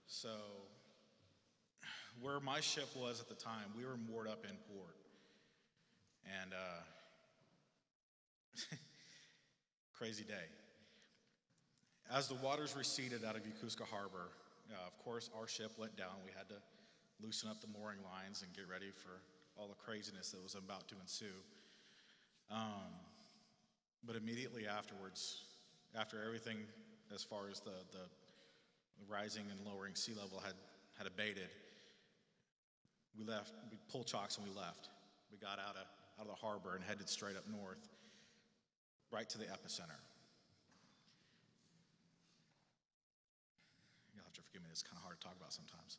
So, where my ship was at the time, we were moored up in port. And crazy day. As the waters receded out of Yokosuka Harbor, of course, our ship went down. We had to loosen up the mooring lines and get ready for all the craziness that was about to ensue. But immediately afterwards, after everything as far as the rising and lowering sea level had abated, we left. We pulled chocks and we left. We got out of the harbor and headed straight up north, right to the epicenter. You'll have to forgive me, it's kind of hard to talk about sometimes.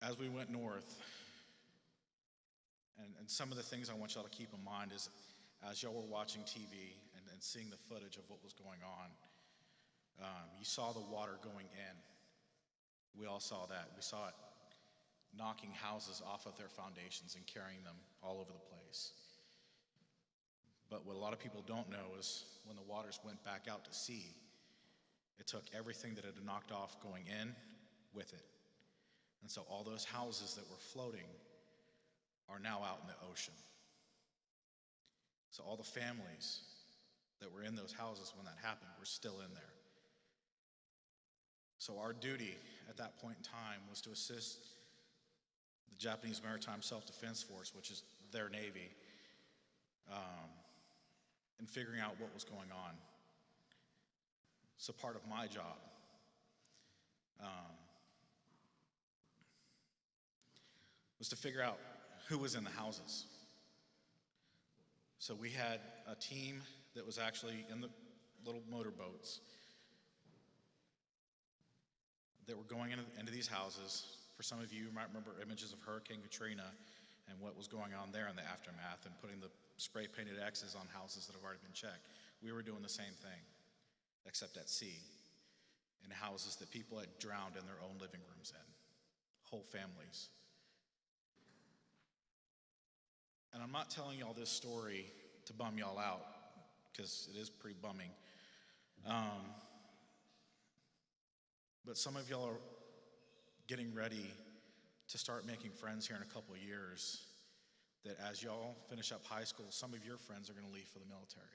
As we went north, and some of the things I want y'all to keep in mind is, as y'all were watching TV and seeing the footage of what was going on, you saw the water going in. We all saw that. We saw it knocking houses off of their foundations and carrying them all over the place. But what a lot of people don't know is when the waters went back out to sea, it took everything that it had knocked off going in with it. And so all those houses that were floating are now out in the ocean. So all the families that were in those houses when that happened were still in there. So our duty at that point in time was to assist the Japanese Maritime Self-Defense Force, which is their Navy, in figuring out what was going on. So part of my job was to figure out who was in the houses. So we had a team that was actually in the little motorboats that were going into these houses. For some of you might remember images of Hurricane Katrina and what was going on there in the aftermath and putting the spray painted X's on houses that have already been checked. We were doing the same thing, except at sea, in houses that people had drowned in their own living rooms in, whole families. And I'm not telling y'all this story to bum y'all out, because it is pretty bumming. But some of y'all are getting ready to start making friends here in a couple of years, that as y'all finish up high school, some of your friends are going to leave for the military.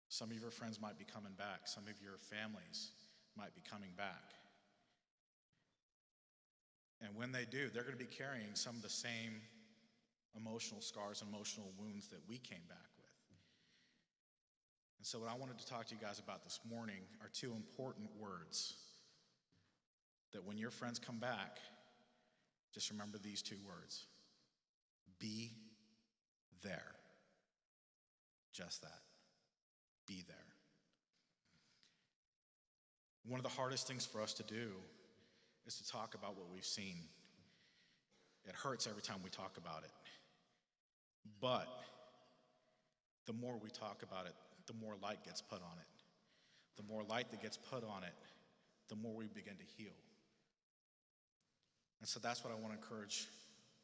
Some of your friends might be coming back. Some of your families might be coming back. And when they do, they're going to be carrying some of the same emotional scars and emotional wounds that we came back with. And so what I wanted to talk to you guys about this morning are two important words that when your friends come back, just remember these two words. Be there. Just that. Be there. One of the hardest things for us to do is to talk about what we've seen. It hurts every time we talk about it. But the more we talk about it, the more light gets put on it. The more light that gets put on it, the more we begin to heal. And so that's what I want to encourage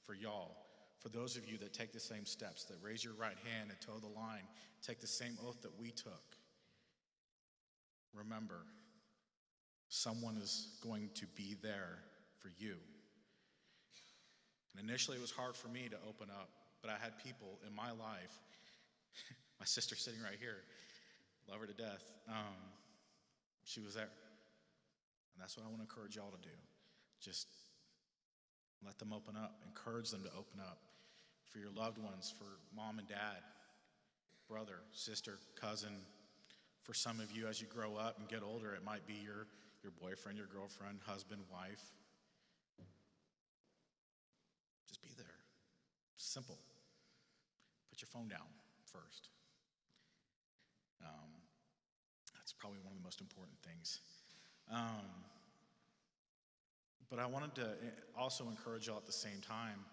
for y'all. For those of you that take the same steps, that raise your right hand and toe the line, take the same oath that we took. Remember, someone is going to be there for you. And initially it was hard for me to open up, but I had people in my life, my sister sitting right here, love her to death, she was there. And that's what I want to encourage y'all to do. Just let them open up. Encourage them to open up for your loved ones, for mom and dad, brother, sister, cousin. For some of you, as you grow up and get older, it might be your boyfriend, your girlfriend, husband, wife. Just be there. Simple. Put your phone down first. That's probably one of the most important things. But I wanted to also encourage y'all at the same time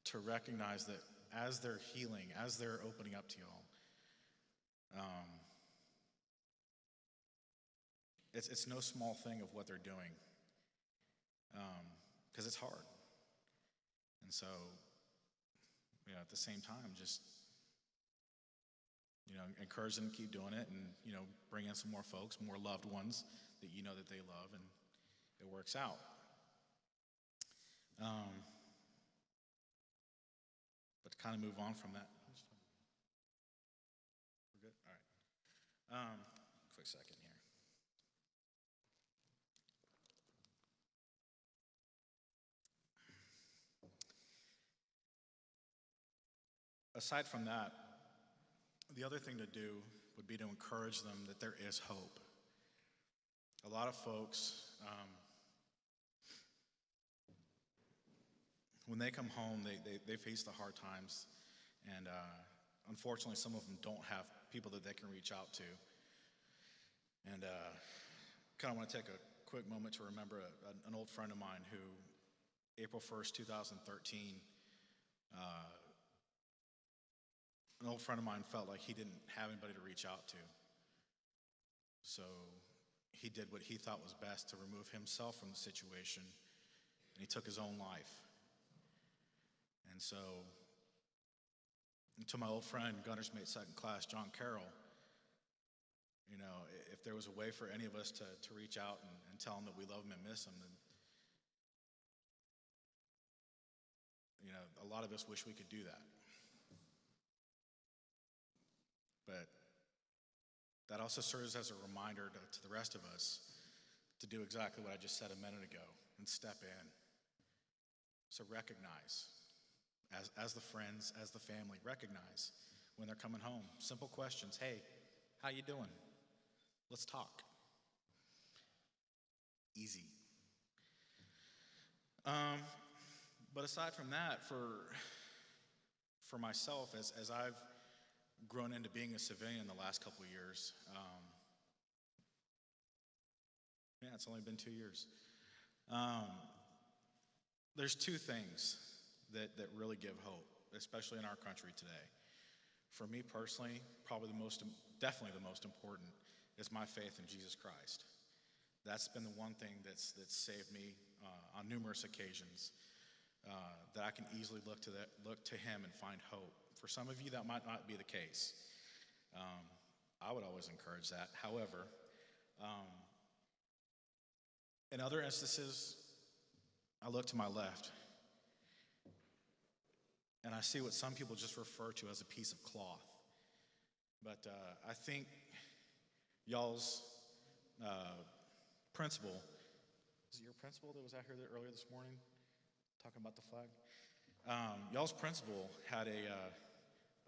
to recognize that as they're healing, as they're opening up to y'all, it's no small thing of what they're doing, because it's hard. And so, at the same time, just, encourage them to keep doing it and, bring in some more folks, more loved ones that you know that they love, and it works out. But to kind of move on from that. We're good? All right. Quick second here. Aside from that, the other thing to do would be to encourage them that there is hope. A lot of folks, when they come home, they face the hard times, and unfortunately some of them don't have people that they can reach out to. And kind of want to take a quick moment to remember an old friend of mine who, April 1st, 2013, an old friend of mine felt like he didn't have anybody to reach out to. So he did what he thought was best to remove himself from the situation, and he took his own life. And so, to my old friend, Gunner's mate second class, John Carroll, if there was a way for any of us to reach out and tell him that we love him and miss him, then, a lot of us wish we could do that. But that also serves as a reminder to the rest of us to do exactly what I just said a minute ago and step in. So recognize, as the friends, as the family, recognize when they're coming home. Simple questions. Hey, how you doing? Let's talk. Easy. But aside from that, for myself, as I've grown into being a civilian the last couple of years, yeah, it's only been 2 years. There's two things that really give hope, especially in our country today. For me personally, definitely the most important is my faith in Jesus Christ. That's been the one thing that's saved me on numerous occasions, that I can easily look to Him and find hope. For some of you, that might not be the case. I would always encourage that. However, in other instances, I look to my left, and I see what some people just refer to as a piece of cloth. But I think y'all's principal, is it your principal that was out here earlier this morning talking about the flag? Y'all's principal had a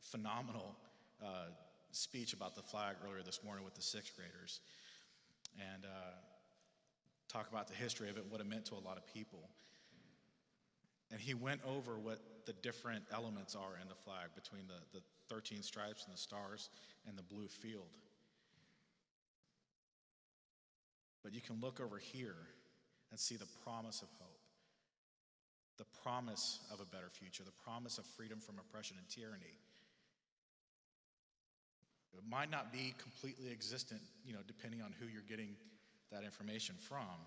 phenomenal speech about the flag earlier this morning with the sixth graders, and talk about the history of it, what it meant to a lot of people. And he went over what the different elements are in the flag between the 13 stripes and the stars and the blue field. But you can look over here and see the promise of hope, the promise of a better future, the promise of freedom from oppression and tyranny. It might not be completely existent, depending on who you're getting that information from,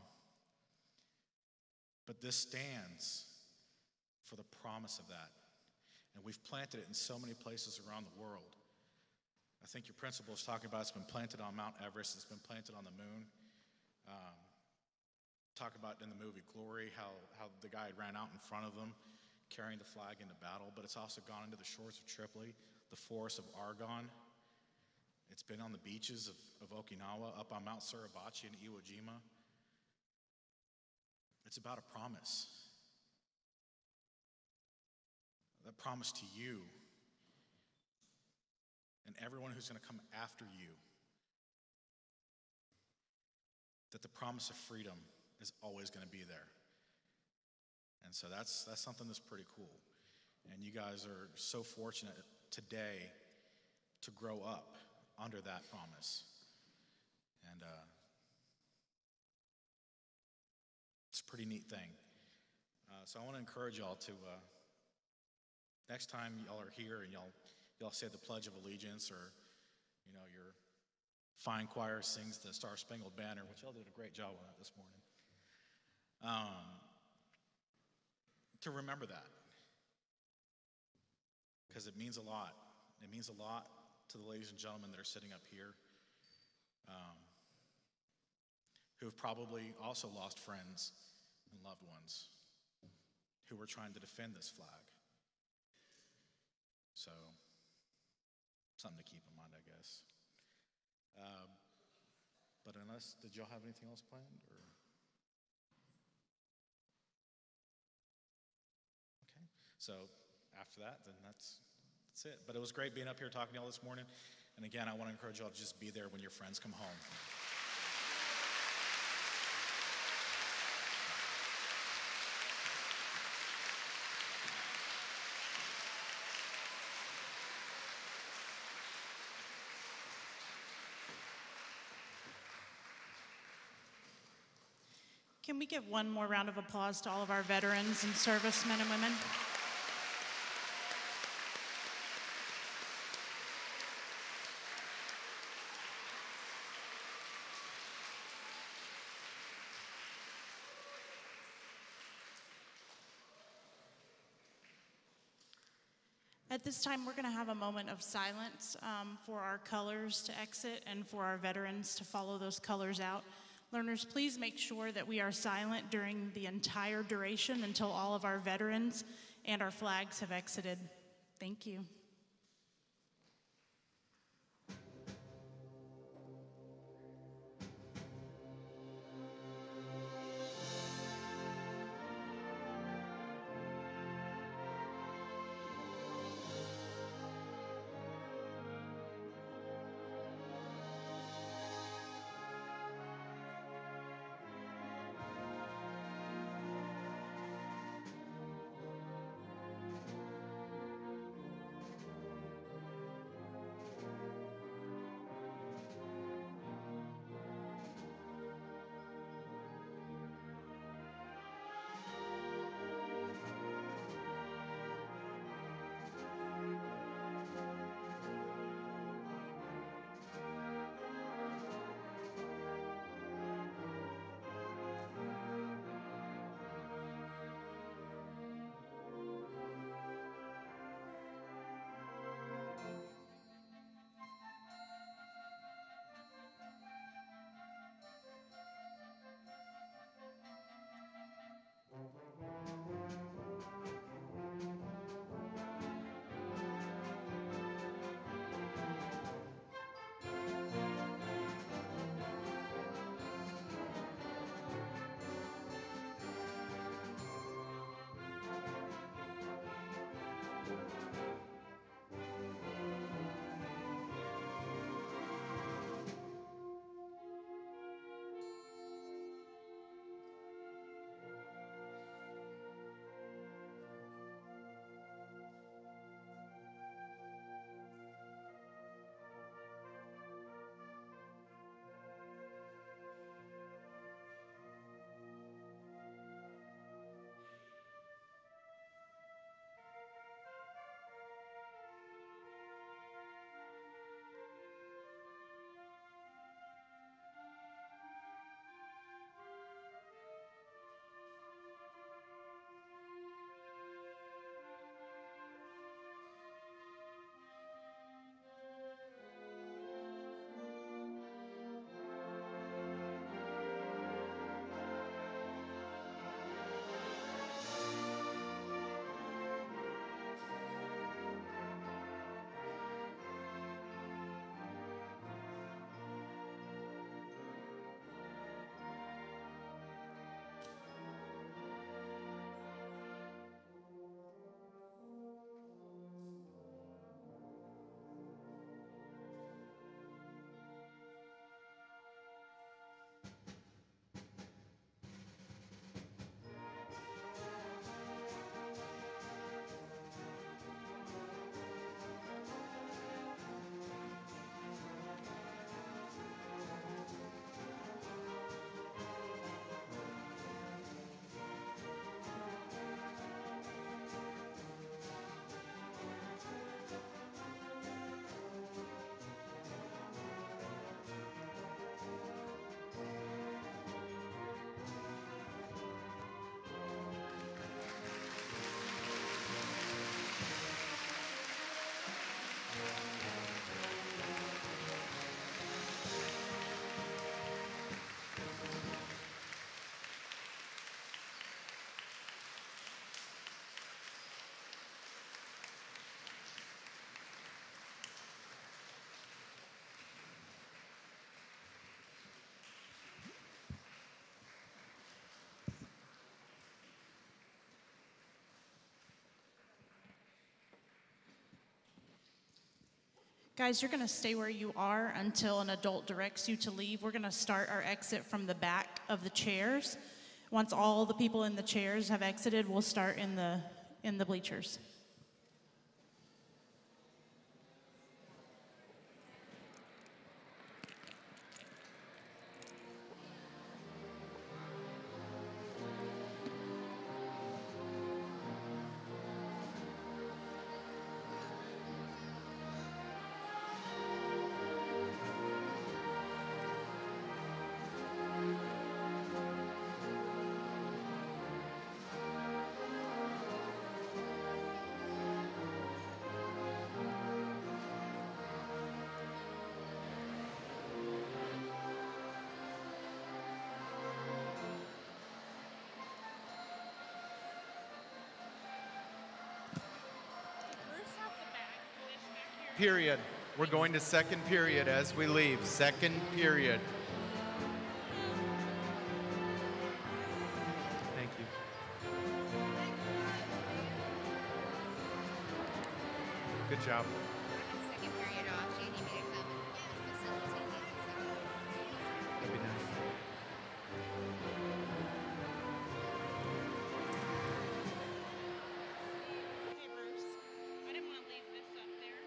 but this stands for the promise of that. And we've planted it in so many places around the world. I think your principal is talking about it's been planted on Mount Everest, it's been planted on the moon. Talk about in the movie Glory how the guy ran out in front of them carrying the flag into battle, but it's also gone into the shores of Tripoli, the forests of Argonne. It's been on the beaches of Okinawa, up on Mount Suribachi and Iwo Jima. It's about a promise. That promise to you and everyone who's going to come after you, that the promise of freedom is always going to be there. And so that's something that's pretty cool. And you guys are so fortunate today to grow up under that promise. And it's a pretty neat thing. So I want to encourage y'all to, next time y'all are here and y'all say the Pledge of Allegiance, or your fine choir sings the Star Spangled Banner, which y'all did a great job on that this morning. To remember that, because it means a lot. It means a lot to the ladies and gentlemen that are sitting up here, who have probably also lost friends and loved ones who were trying to defend this flag. So, something to keep in mind, I guess. But did y'all have anything else planned? Or? Okay, so after that, then that's it. But it was great being up here talking to y'all this morning. And again, I want to encourage y'all to just be there when your friends come home. Can we give one more round of applause to all of our veterans and servicemen and women? At this time, we're going to have a moment of silence for our colors to exit and for our veterans to follow those colors out. Learners, please make sure that we are silent during the entire duration until all of our veterans and our flags have exited. Thank you. Guys, you're going to stay where you are until an adult directs you to leave. We're going to start our exit from the back of the chairs. Once all the people in the chairs have exited, we'll start in the bleachers. Period. We're going to second period as we leave. Second period. Thank you. Good job. Second period off. Do you need me to come and facilitate it? That'd be nice. Hey, Bruce. I didn't want to leave this up there.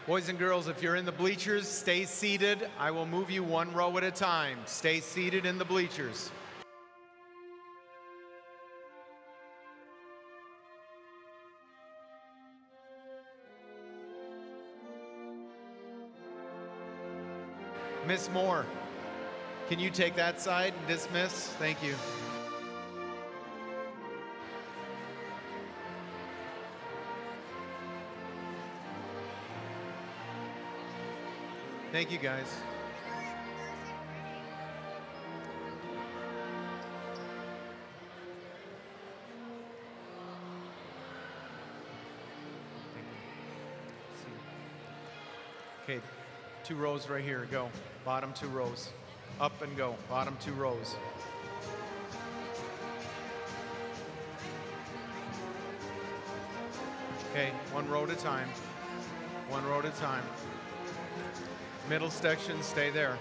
Boys and girls, if you're in the bleachers, stay seated. I will move you one row at a time. Stay seated in the bleachers. Miss Moore, can you take that side and dismiss? Thank you. Thank you, guys. Okay, 2 rows right here. Go. Bottom 2 rows. Up and go. Bottom 2 rows. Okay, 1 row at a time. 1 row at a time. Middle section, stay there.